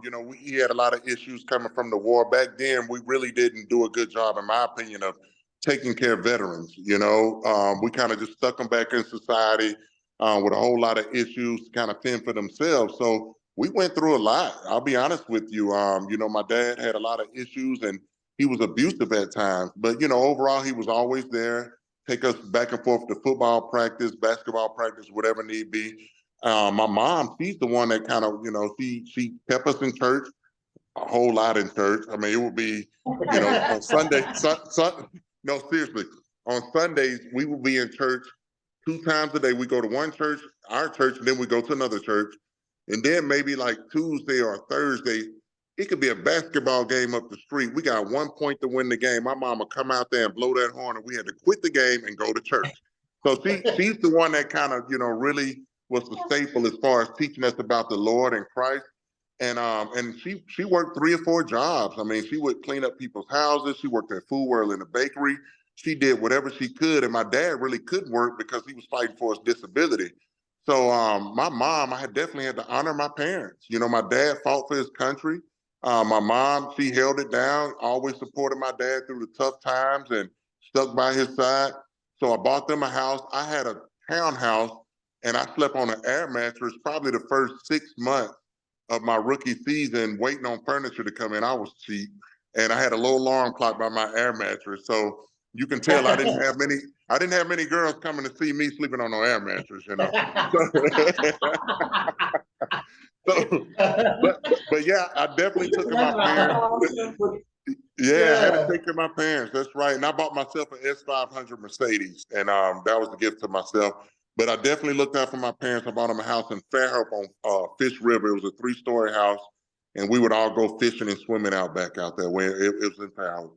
You know, he had a lot of issues coming from the war. Back then, we really didn't do a good job, in my opinion, of taking care of veterans. You know, we kind of just stuck them back in society with a whole lot of issues to kind of fend for themselves. So we went through a lot. I'll be honest with you. You know, my dad had a lot of issues and he was abusive at times. But, you know, overall, he was always there. Take us back and forth to football practice, basketball practice, whatever need be. My mom, she's the one that kind of, you know, she kept us in church, a whole lot in church. I mean, it would be, you know, on Sunday, no, seriously, on Sundays, we would be in church 2 times a day. We go to one church, our church, and then we go to another church. And then maybe like Tuesday or Thursday, it could be a basketball game up the street. We got 1 point to win the game. My mama come out there and blow that horn, and we had to quit the game and go to church. So she's the one that kind of, you know, really was the staple as far as teaching us about the Lord and Christ. And she worked 3 or 4 jobs. I mean, she would clean up people's houses. She worked at Food World in the bakery. she did whatever she could. And my dad really couldn't work because he was fighting for his disability. So my mom, I definitely had to honor my parents. You know, my dad fought for his country. My mom, she held it down, always supported my dad through the tough times and stuck by his side. So I bought them a house. I had a townhouse and I slept on an air mattress probably the first 6 months of my rookie season, waiting on furniture to come in. I was cheap. And I had a little alarm clock by my air mattress. So you can tell I didn't have many girls coming to see me sleeping on no air mattress, you know. So, but yeah, I definitely took care of my parents. Awesome. Yeah, I had to take care of my parents. That's right. And I bought myself an S500 Mercedes, and that was a gift to myself. But I definitely looked out for my parents. I bought them a house in Fairhope on Fish River. It was a 3-story house, and we would all go fishing and swimming out back out there. Where it was in Fairhope.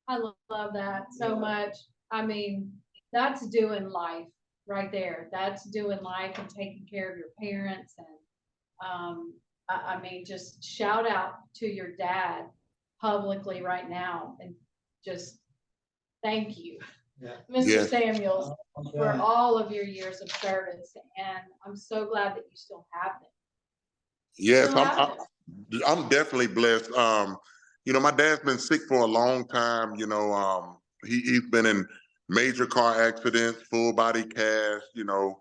I love that so much. I mean, that's doing life right there. That's doing life and taking care of your parents. And I mean, just shout out to your dad publicly right now and just thank you, Mr. Yes. Samuels, for all of your years of service. And I'm so glad that you still have it. Yes, I'm definitely blessed. You know, my dad's been sick for a long time. You know, he's been in major car accidents, full body cast, you know,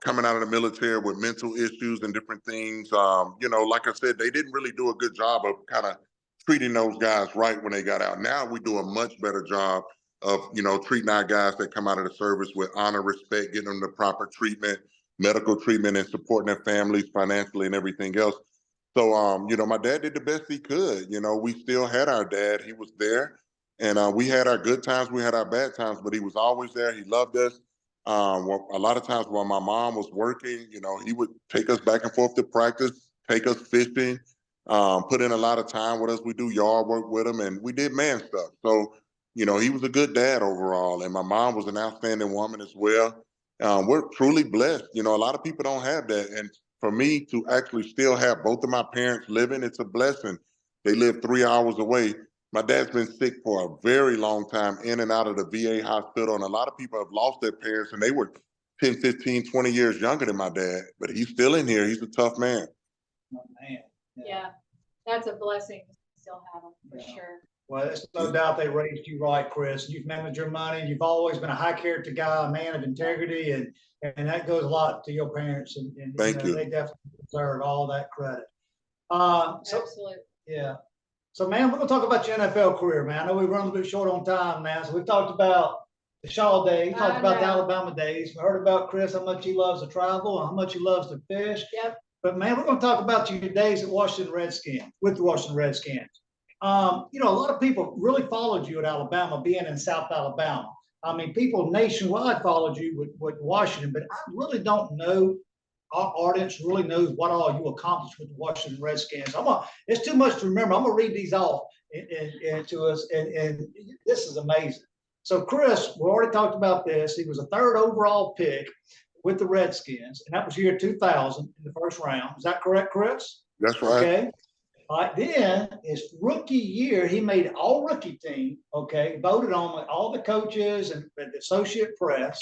coming out of the military with mental issues and different things. You know, like I said, they didn't really do a good job of kind of treating those guys right when they got out. Now we do a much better job of, you know, treating our guys that come out of the service with honor, respect, getting them the proper treatment, medical treatment, and supporting their families financially and everything else. So, you know, my dad did the best he could. You know, we still had our dad. He was there. And we had our good times, we had our bad times, but he was always there. He loved us. A lot of times while my mom was working, you know, he would take us back and forth to practice, take us fishing, put in a lot of time with us. We do yard work with him, and we did man stuff. So, you know, he was a good dad overall. And my mom was an outstanding woman as well. We're truly blessed. You know, a lot of people don't have that. And for me to actually still have both of my parents living, it's a blessing. They live 3 hours away. My dad's been sick for a very long time, in and out of the VA hospital. And a lot of people have lost their parents, and they were 10, 15, 20 years younger than my dad. But he's still in here. He's a tough man. Oh, man. Yeah, that's a blessing to still have them for sure. Well, there's no doubt they raised you right, Chris. You've managed your money. You've always been a high character guy, a man of integrity, and that goes a lot to your parents. And Thank you. They definitely deserve all that credit. Absolutely. Yeah. So, man, we're going to talk about your NFL career, man. I know we run a little bit short on time now. So we've talked about the Shaw days, talked about the Alabama days. We heard about Chris, how much he loves to travel and how much he loves to fish. Yep. But, man, we're going to talk about your days at Washington Redskins, with the Washington Redskins. You know, a lot of people really followed you at Alabama, being in South Alabama. I mean, people nationwide followed you with Washington, but I really don't know. Our audience really knows what all you accomplished with the Washington Redskins. It's too much to remember. I'm gonna read these off to us, and this is amazing. So, Chris, we already talked about this. He was a 3rd overall pick with the Redskins, and that was year 2000 in the 1st round. Is that correct, Chris? That's right. Okay. All right, then his rookie year, he made all rookie team, okay, voted on by all the coaches and the associate press.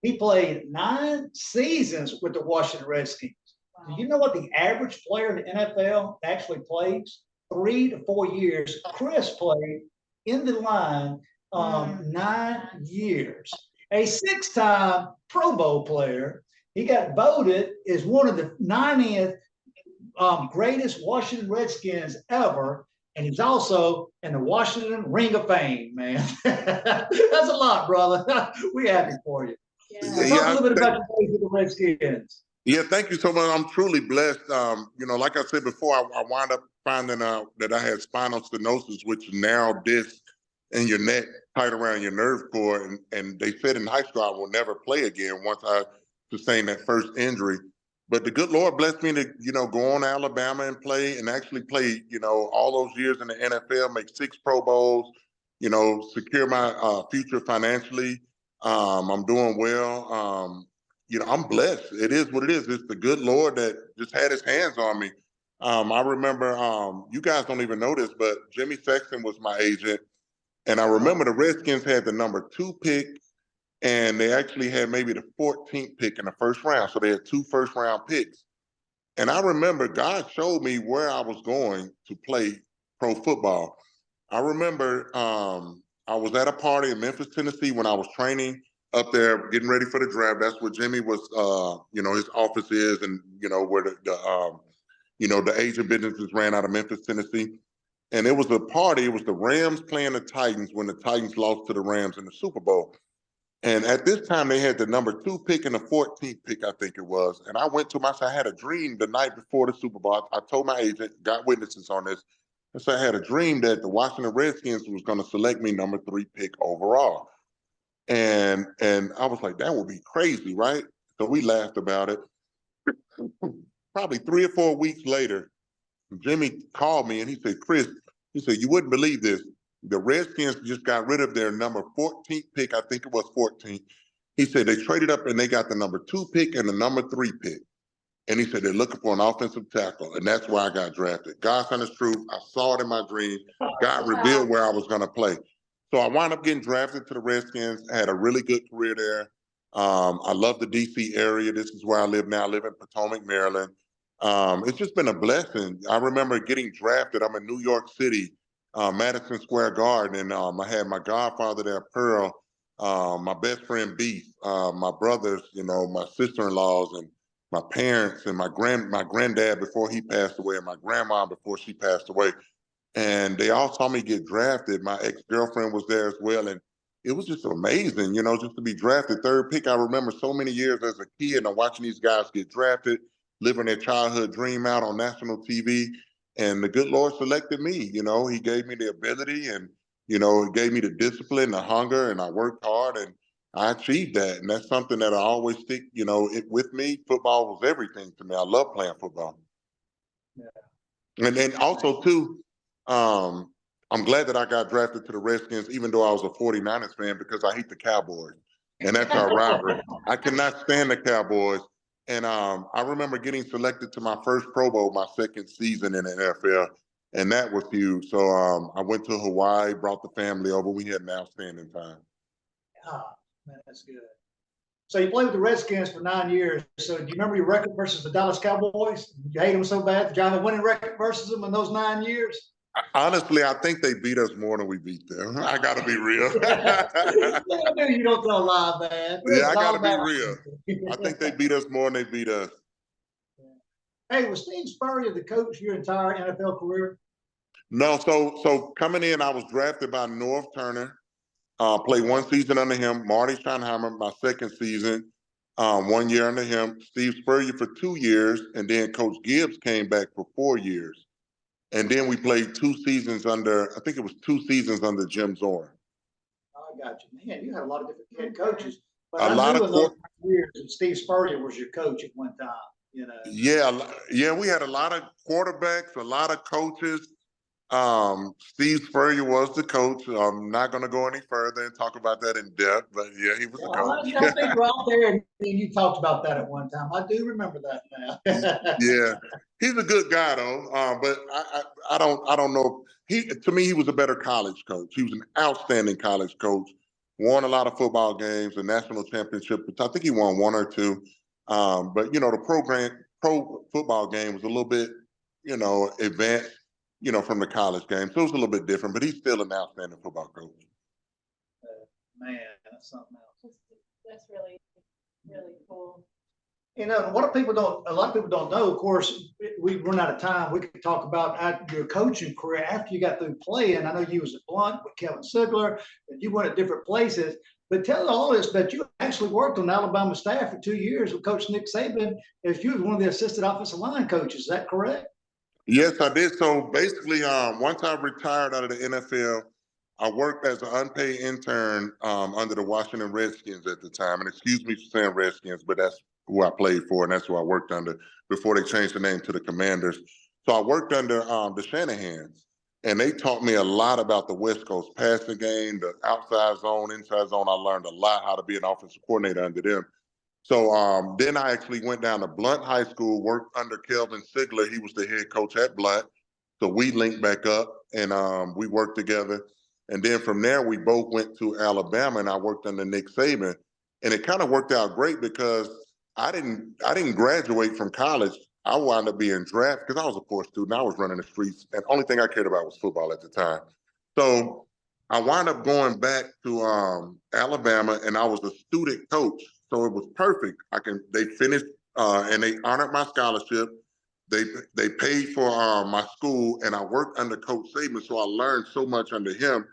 He played 9 seasons with the Washington Redskins. Wow. Do you know what the average player in the NFL actually plays? 3 to 4 years. Chris played in the line 9 years. A 6-time Pro Bowl player. He got voted as one of the 90th greatest Washington Redskins ever, and he's also in the Washington Ring of Fame, man. That's a lot, brother. We're happy for you. Yeah. So talk a little bit about your days with the Redskins. Yeah, thank you so much. I'm truly blessed. You know, like I said before, I wound up finding out that I had spinal stenosis, which is narrow disc in your neck tight around your nerve cord. And they said in high school I will never play again once I sustained that first injury. But the good Lord blessed me to, you know, go on to Alabama and play, and actually play, you know, all those years in the NFL, make 6 Pro Bowls, you know, secure my future financially. I'm doing well. You know, I'm blessed. It is what it is. It's the good Lord that just had his hands on me. I remember, you guys don't even know this, but Jimmy Sexton was my agent. And I remember the Redskins had the number 2 pick, and they actually had maybe the 14th pick in the first round. So they had 2 first-round picks. And I remember God showed me where I was going to play pro football. I remember I was at a party in Memphis, Tennessee when I was training up there, getting ready for the draft. That's where Jimmy was, his office is, and where the Asian businesses ran out of Memphis, Tennessee. And it was a party. It was the Rams playing the Titans when the Titans lost to the Rams in the Super Bowl. And at this time, they had the number 2 pick and the 14th pick, I think it was. And I went to I had a dream the night before the Super Bowl. I told my agent, got witnesses on this. And so I had a dream that the Washington Redskins was going to select me number 3 pick overall. And I was like, that would be crazy, right? So we laughed about it. Probably 3 or 4 weeks later, Jimmy called me and he said, Chris, he said, you wouldn't believe this. The Redskins just got rid of their number 14th pick. I think it was 14th. He said they traded up and they got the number 2 pick and the number 3 pick. And he said they're looking for an offensive tackle. And that's why I got drafted. God's honest truth. I saw it in my dream. God revealed where I was going to play. So I wound up getting drafted to the Redskins. I had a really good career there. I love the DC area. This is where I live now. I live in Potomac, Maryland. It's just been a blessing. I remember getting drafted. I'm in New York City, Madison Square Garden, and I had my godfather there, Pearl, my best friend Beef, my brothers, my sister-in-laws, and my parents, and my granddad before he passed away, and my grandma before she passed away. And they all saw me get drafted. My ex-girlfriend was there as well, and it was just amazing, just to be drafted 3rd pick. I remember so many years as a kid and watching these guys get drafted, living their childhood dream out on national TV. And the good Lord selected me. He gave me the ability, and he gave me the discipline, the hunger, and I worked hard, and I achieved that. And that's something that I always stick, with me. Football was everything to me. I love playing football. Yeah. And then also too, I'm glad that I got drafted to the Redskins, even though I was a 49ers fan, because I hate the Cowboys. And that's our rivalry. I cannot stand the Cowboys. And I remember getting selected to my first Pro Bowl, my 2nd season in the NFL. And that was huge. So I went to Hawaii, brought the family over. We had an outstanding time. Ah, man, that's good. So you played with the Redskins for 9 years. So do you remember your record versus the Dallas Cowboys? You hate them so bad. Did you have a winning record versus them in those 9 years? Honestly, I think they beat us more than we beat them. I got to be real. I knew you don't tell a lie, man. Yeah, I got to be real. I think they beat us more than they beat us. Hey, was Steve Spurrier the coach your entire NFL career? No, so coming in, I was drafted by North Turner. Played 1 season under him. Marty Schottenheimer, my 2nd season, 1 year under him. Steve Spurrier for 2 years, and then Coach Gibbs came back for 4 years. And then we played 2 seasons under, I think it was 2 seasons under Jim Zorn. I got you. Man, you had a lot of different head coaches. But a lot of years, and Steve Spurrier was your coach at one time. Yeah, we had a lot of quarterbacks, a lot of coaches. Steve Spurrier was the coach. I'm not going to go any further and talk about that in depth, but yeah, he was the coach. I think we're out there, and you talked about that at one time. I do remember that now. Yeah, he's a good guy though. But I don't know. To me, he was a better college coach. He was an outstanding college coach. Won a lot of football games, a national championship. I think he won 1 or 2. But the pro football game was a little bit, advanced, from the college game. So it was a little bit different, but he's still an outstanding football coach. Man, that's something else. That's really, really cool. A lot of people don't know, of course, we run out of time. We could talk about your coaching career after you got through playing. I know you was at Blunt with Kevin Sigler, and you went at different places. But tell all this that you actually worked on Alabama staff for 2 years with Coach Nick Saban as you was one of the assistant offensive line coaches. Is that correct? Yes, I did. So basically, once I retired out of the NFL, I worked as an unpaid intern under the Washington Redskins at the time. And excuse me for saying Redskins, but that's who I played for, and that's who I worked under before they changed the name to the Commanders. So I worked under the Shanahans, and they taught me a lot about the West Coast passing game, the outside zone, inside zone. I learned a lot how to be an offensive coordinator under them. So then I actually went down to Blunt High School, worked under Kelvin Sigler. He was the head coach at Blunt. So we linked back up, and we worked together. And then from there, we both went to Alabama, and I worked under Nick Saban. And it kind of worked out great because I didn't graduate from college. I wound up being drafted because I was a poor student. I was running the streets, and the only thing I cared about was football at the time. So I wound up going back to Alabama, and I was a student coach. So it was perfect. They finished and they honored my scholarship. They paid for my school, and I worked under Coach Saban, so I learned so much under him.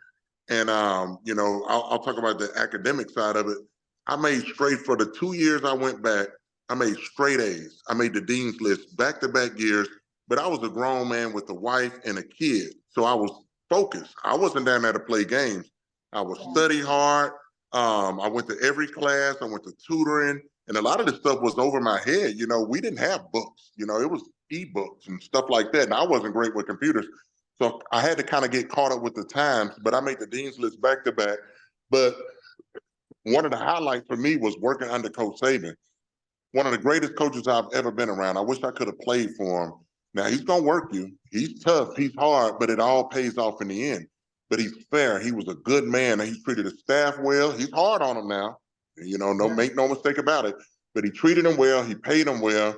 And I'll talk about the academic side of it. I made straight for the 2 years I went back. I made straight A's. I made the dean's list back-to-back years. But I was a grown man with a wife and a kid, so I was focused. I wasn't down there to play games. I would study hard. I went to every class. I went to tutoring, and a lot of this stuff was over my head. We didn't have books. It was ebooks and stuff like that, and I wasn't great with computers. So I had to kind of get caught up with the times, but I made the dean's list back to back. But one of the highlights for me was working under Coach Saban, one of the greatest coaches I've ever been around. I wish I could have played for him. Now, he's going to work you. He's tough. He's hard, but it all pays off in the end. But he's fair. He was a good man. And he treated his staff well. He's hard on them now. Make no mistake about it. But he treated them well. He paid them well.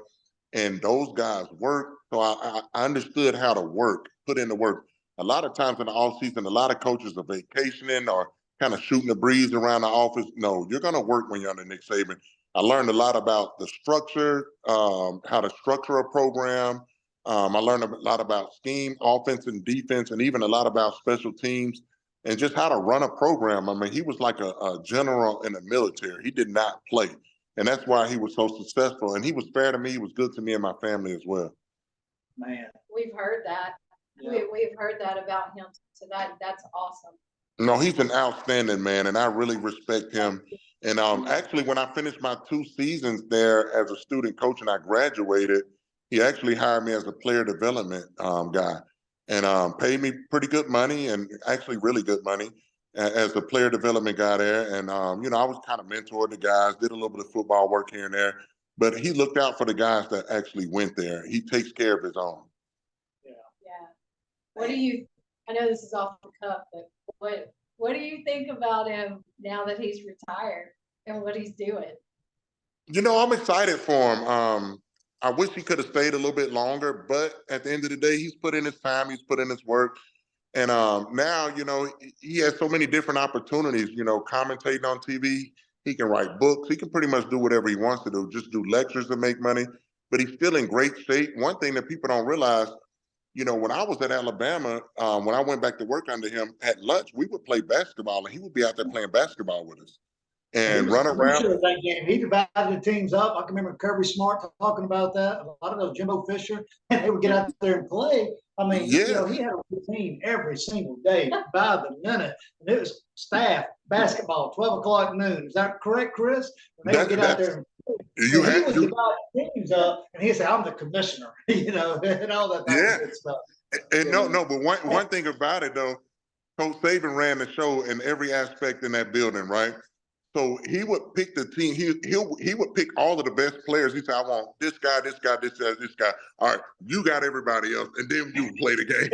And those guys worked. So I understood how to work, put in the work. A lot of times in the off season, a lot of coaches are vacationing or kind of shooting the breeze around the office. No, you're going to work when you're under Nick Saban. I learned a lot about the structure, how to structure a program. I learned a lot about scheme, offense and defense, and even a lot about special teams and just how to run a program. I mean, he was like a general in the military. He did not play. And that's why he was so successful. And he was fair to me. He was good to me and my family as well. Man. We've heard that. Yeah. We've heard that about him. So that's awesome. No, he's an outstanding man, and I really respect him. And actually, when I finished my 2 seasons there as a student coach and I graduated, he actually hired me as a player development guy and paid me pretty good money and actually really good money as a player development guy there. And, I was kind of mentoring the guys, did a little bit of football work here and there. But he looked out for the guys that actually went there. He takes care of his own. Yeah. I know this is off the cuff, but what do you think about him now that he's retired and what he's doing? I'm excited for him. I wish he could have stayed a little bit longer, but at the end of the day, he's put in his time, he's put in his work. And now, he has so many different opportunities, commentating on TV. He can write books. He can pretty much do whatever he wants to do, just do lectures to make money. But he's still in great shape. One thing that people don't realize, when I was at Alabama, when I went back to work under him at lunch, we would play basketball, and he would be out there playing basketball with us and run around. He divided the teams up. I can remember Kirby Smart talking about that. A lot of those Jimbo Fisher, and they would get out there and play. I mean, he had a routine every single day by the minute. And it was staff, basketball, 12 o'clock noon. Is that correct, Chris? And they would get out there and play. He would divide the teams up, and he'd say, I'm the commissioner, and all that good stuff. And but one thing about it, though, Coach Saban ran the show in every aspect in that building, right? So he would pick the team. He would pick all of the best players. He said, I want this guy, this guy, this guy, this guy. All right, you got everybody else, and then you play the game.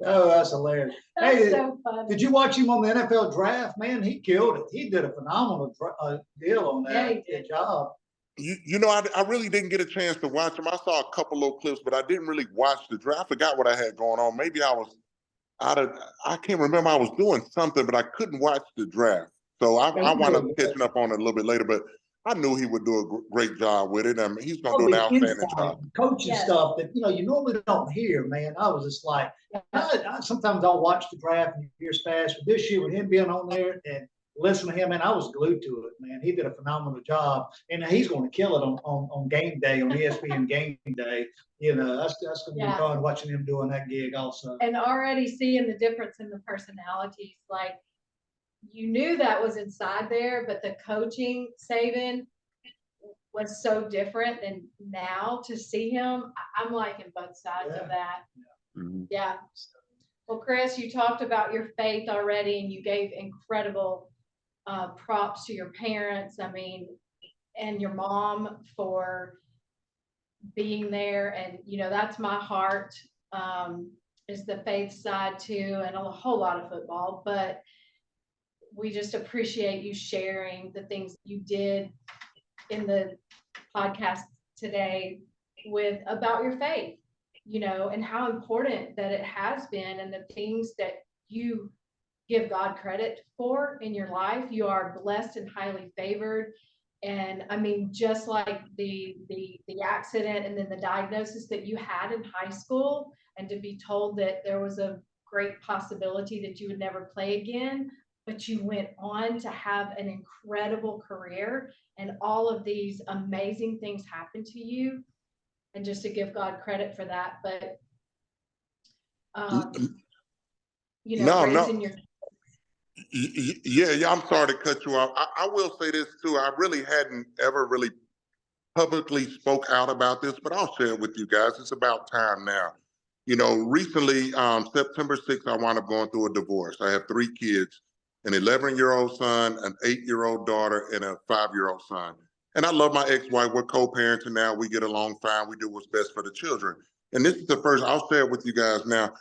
Oh, that's hilarious. That's so funny. Did you watch him on the NFL draft? Man, he killed it. He did a phenomenal deal on that. Yeah, he did. Good job. I really didn't get a chance to watch him. I saw a couple little clips, but I didn't really watch the draft. I forgot what I had going on. Maybe I can't remember. I was doing something, but I couldn't watch the draft. So I wound up catching up on it a little bit later, but I knew he would do a great job with it. I mean, he's going to do an outstanding job. Coaching stuff that, you normally don't hear, man. I was just like, sometimes I'll watch the draft in years past, but this year with him being on there and listen to him, man, I was glued to it, man. He did a phenomenal job, and he's going to kill it on game day, on ESPN game day. That's going to be fun watching him doing that gig also. And already seeing the difference in the personalities, like you knew that was inside there, but the coaching Saban was so different than now to see him. I'm liking both sides of that. Yeah. Well, Chris, you talked about your faith already, and you gave incredible props to your parents, and your mom for being there. And, that's my heart. is the faith side too, and a whole lot of football, but we just appreciate you sharing the things you did in the podcast today with about your faith, and how important that it has been, and the things that you give God credit for in your life. You are blessed and highly favored. And I mean, just like the accident and then the diagnosis that you had in high school, and to be told that there was a great possibility that you would never play again, but you went on to have an incredible career, and all of these amazing things happened to you. And just to give God credit for that. But No, raising no. your Yeah, I'm sorry to cut you off. I will say this too. I really hadn't ever really publicly spoke out about this, but I'll share it with you guys. It's about time now. Recently, September 6th, I wound up going through a divorce. I have 3 kids, an 11-year-old son, an 8-year-old daughter, and a 5-year-old son. And I love my ex-wife. We're co-parenting now. We get along fine. We do what's best for the children. And this is the first, I'll share it with you guys now.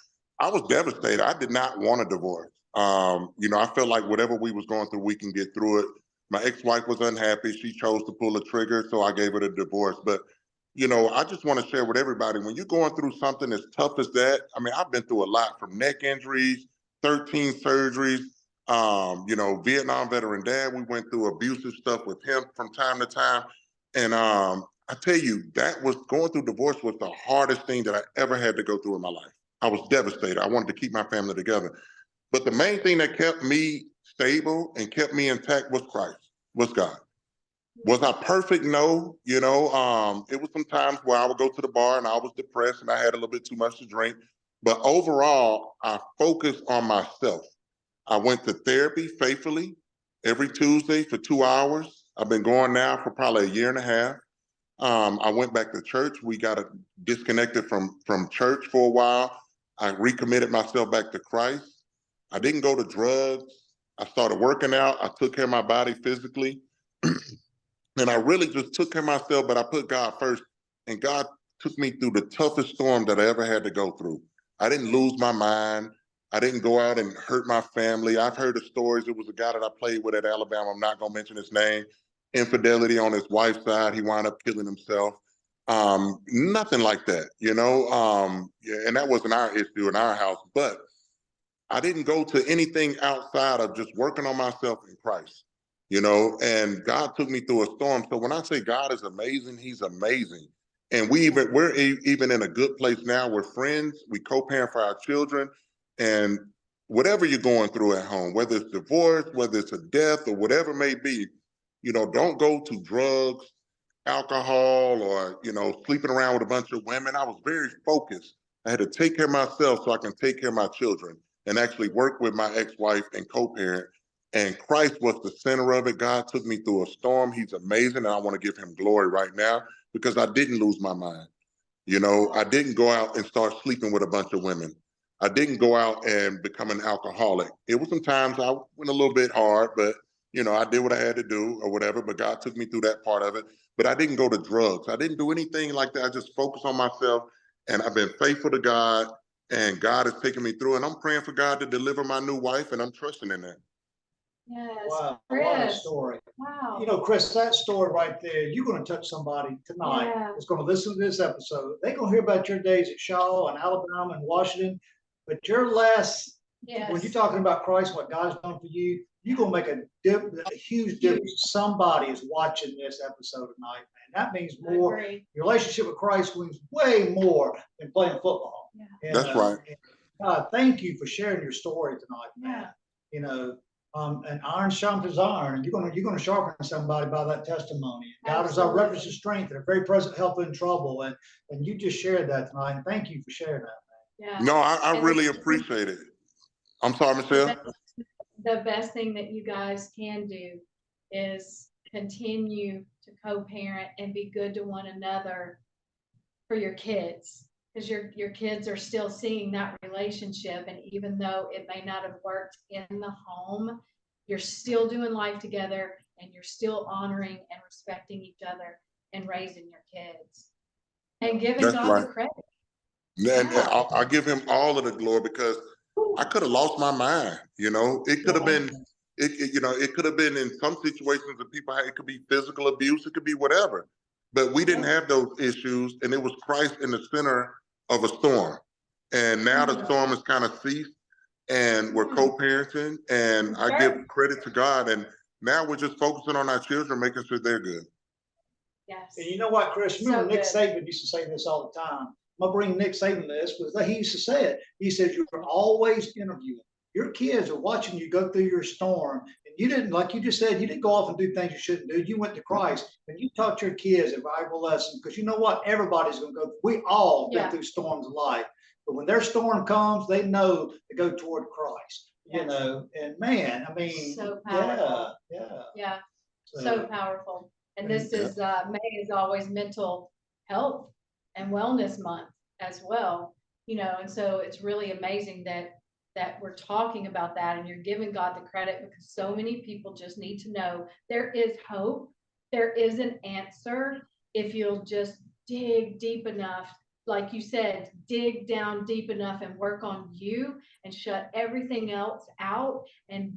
I was devastated. I did not want a divorce. I felt like whatever we was going through, we can get through it. My ex-wife was unhappy. She chose to pull the trigger, so I gave her the divorce. But, I just want to share with everybody, when you're going through something as tough as that, I mean, I've been through a lot, from neck injuries, 13 surgeries, Vietnam veteran dad. We went through abusive stuff with him from time to time. And I tell you, that was going through divorce was the hardest thing that I ever had to go through in my life. I was devastated. I wanted to keep my family together. But the main thing that kept me stable and kept me intact was Christ, was God. Was I perfect? No. It was some times where I would go to the bar and I was depressed and I had a little bit too much to drink. But overall, I focused on myself. I went to therapy faithfully every Tuesday for 2 hours. I've been going now for probably a year and a half. I went back to church. We got disconnected from church for a while. I recommitted myself back to Christ. I didn't go to drugs. I started working out. I took care of my body physically. And I really just took care of myself, but I put God first. And God took me through the toughest storm that I ever had to go through. I didn't lose my mind. I didn't go out and hurt my family. I've heard the stories. It was a guy that I played with at Alabama. I'm not going to mention his name. Infidelity on his wife's side. He wound up killing himself. Nothing like that, and that wasn't our issue in our house. But I didn't go to anything outside of just working on myself in Christ, and God took me through a storm. So when I say God is amazing, He's amazing. And we're even in a good place now. We're friends. We co-parent for our children. And whatever you're going through at home, whether it's divorce, whether it's a death, or whatever it may be, don't go to drugs, alcohol, or, sleeping around with a bunch of women. I was very focused. I had to take care of myself so I can take care of my children and actually work with my ex-wife and co-parent. And Christ was the center of it. God took me through a storm. He's amazing. And I want to give Him glory right now because I didn't lose my mind. I didn't go out and start sleeping with a bunch of women. I didn't go out and become an alcoholic. It was sometimes I went a little bit hard, but I did what I had to do or whatever, but God took me through that part of it. But I didn't go to drugs. I didn't do anything like that. I just focused on myself, and I've been faithful to God, and God has taken me through, and I'm praying for God to deliver my new wife, and I'm trusting in that. Yes, Wow, Chris. what a story. Wow. Chris, that story right there, you're going to touch somebody tonight that's going to listen to this episode. They're going to hear about your days at Shaw and Alabama and Washington, but your last, when you're talking about Christ, what God's done for you, you're going to make a huge difference. Somebody is watching this episode tonight, man. That means more. Your relationship with Christ means way more than playing football. Yeah. And, That's right. God, thank you for sharing your story tonight, man. And iron sharpens iron, and you're gonna sharpen somebody by that testimony. God is our refuge and strength and a very present help in trouble. And you just shared that tonight. And thank you for sharing that, man. Yeah. No, I really appreciate it. I'm sorry, Michelle. The best thing that you guys can do is continue to co-parent and be good to one another for your kids, because your kids are still seeing that relationship. And even though it may not have worked in the home, you're still doing life together, and you're still honoring and respecting each other and raising your kids and giving God the credit. And Yeah. I'll give him all of the glory because I could have lost my mind. You know, it could have been, it could have been in some situations that people had, it could be physical abuse, it could be whatever. But we didn't have those issues, and it was Christ in the center of a storm. And now the storm has kind of ceased, and we're co-parenting, and I give credit to God. And now we're just focusing on our children, making sure they're good. Yes. And you know what, Chris? Remember So Nick good. Saban used to say this all the time. I'm gonna bring Nick Saban to this because he used to say it. He says you're always interviewing. Your kids are watching you go through your storm, and you didn't, like you just said, you didn't go off and do things you shouldn't do. You went to Christ, and you taught your kids a valuable lesson because you know what? Everybody's gonna go. We all been through storms of life, but when their storm comes, they know to go toward Christ. You know, and man, I mean, so powerful. yeah. So powerful. And this is May is always mental health and wellness month as well. You know, and so it's really amazing that we're talking about that and you're giving God the credit because so many people just need to know there is hope. There is an answer if you'll just dig deep enough. Like you said, dig down deep enough and work on you and shut everything else out and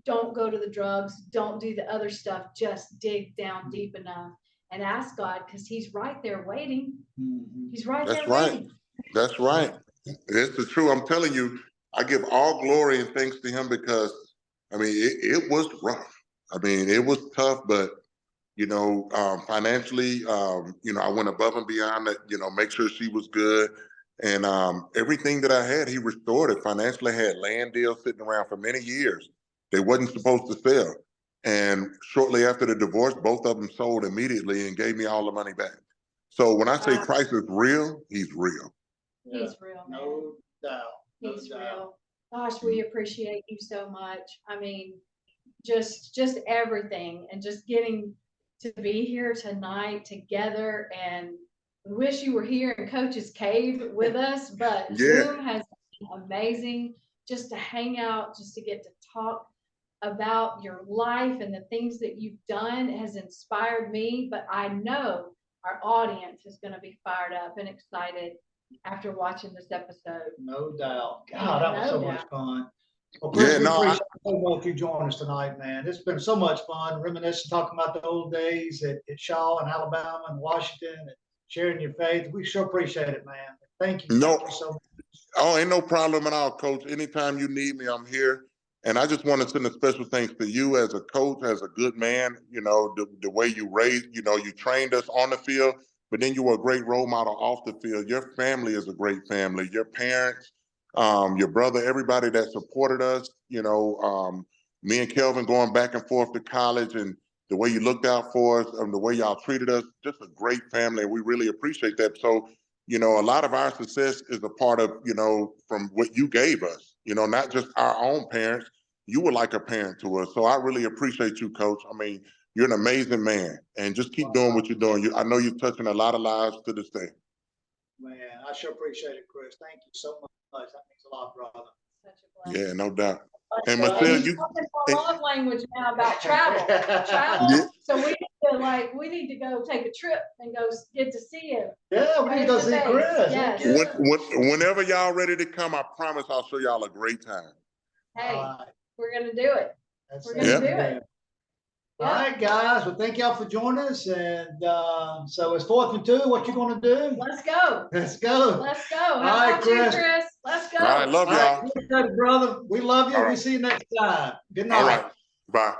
don't go to the drugs, don't do the other stuff, just dig down deep enough and ask God because he's right there waiting. He's right there waiting. That's right. It's the truth. I'm telling you, I give all glory and thanks to him because, I mean, it was rough. I mean, it was tough, but, you know, financially, you know, I went above and beyond that, you know, make sure she was good. And everything that I had, he restored it. Financially, I had land deals sitting around for many years. They wasn't supposed to sell. And shortly after the divorce, both of them sold immediately and gave me all the money back. So when I say Christ is real, he's real. He's real, man. No doubt. He's real. Gosh, we appreciate you so much. I mean, just everything and just getting to be here tonight together. And we wish you were here in Coach's Cave with us, but Zoom has been amazing just to hang out, just to get to talk about your life and the things that you've done has inspired me. But I know our audience is going to be fired up and excited after watching this episode. No doubt. God, that was so much fun. Well, Chris, Yeah, we no, appreciate so much you joining us tonight, man. It's been so much fun reminiscing, talking about the old days at Shaw and Alabama and Washington and sharing your faith. We sure appreciate it, man. Thank you. No, Thank you so much. Oh, ain't no problem at all, Coach. Anytime you need me, I'm here. And I just want to send a special thanks to you as a coach, as a good man. You know, the way you raised, you know, you trained us on the field, but then you were a great role model off the field. Your family is a great family. Your parents, your brother, everybody that supported us, you know, me and Kelvin going back and forth to college and the way you looked out for us and the way y'all treated us, just a great family. And we really appreciate that. So, you know, a lot of our success is a part of, you know, from what you gave us, you know, not just our own parents. You were like a parent to us. So I really appreciate you, Coach. I mean, you're an amazing man and just keep doing what you're doing. I know you're touching a lot of lives to this day. Man, I sure appreciate it, Chris. Thank you so much. That means a lot, brother. Such a blessing. Yeah, no doubt. And Michelle, he's talking our love language now about travel. Yeah. So we need to go take a trip and go get to see him. Yeah, we need to go see Chris. Yes. Whenever y'all ready to come, I promise I'll show y'all a great time. Hey, we're gonna do it. We're gonna do it. All right, guys. Well, thank y'all for joining us. And so it's 4th and 2. What you gonna do? Let's go. Let's go. Let's go. All How right, about you, Chris. Chris? Let's go. All right, love y'all. All right, brother. We love you. We'll see you next time. Good night. All right. Bye.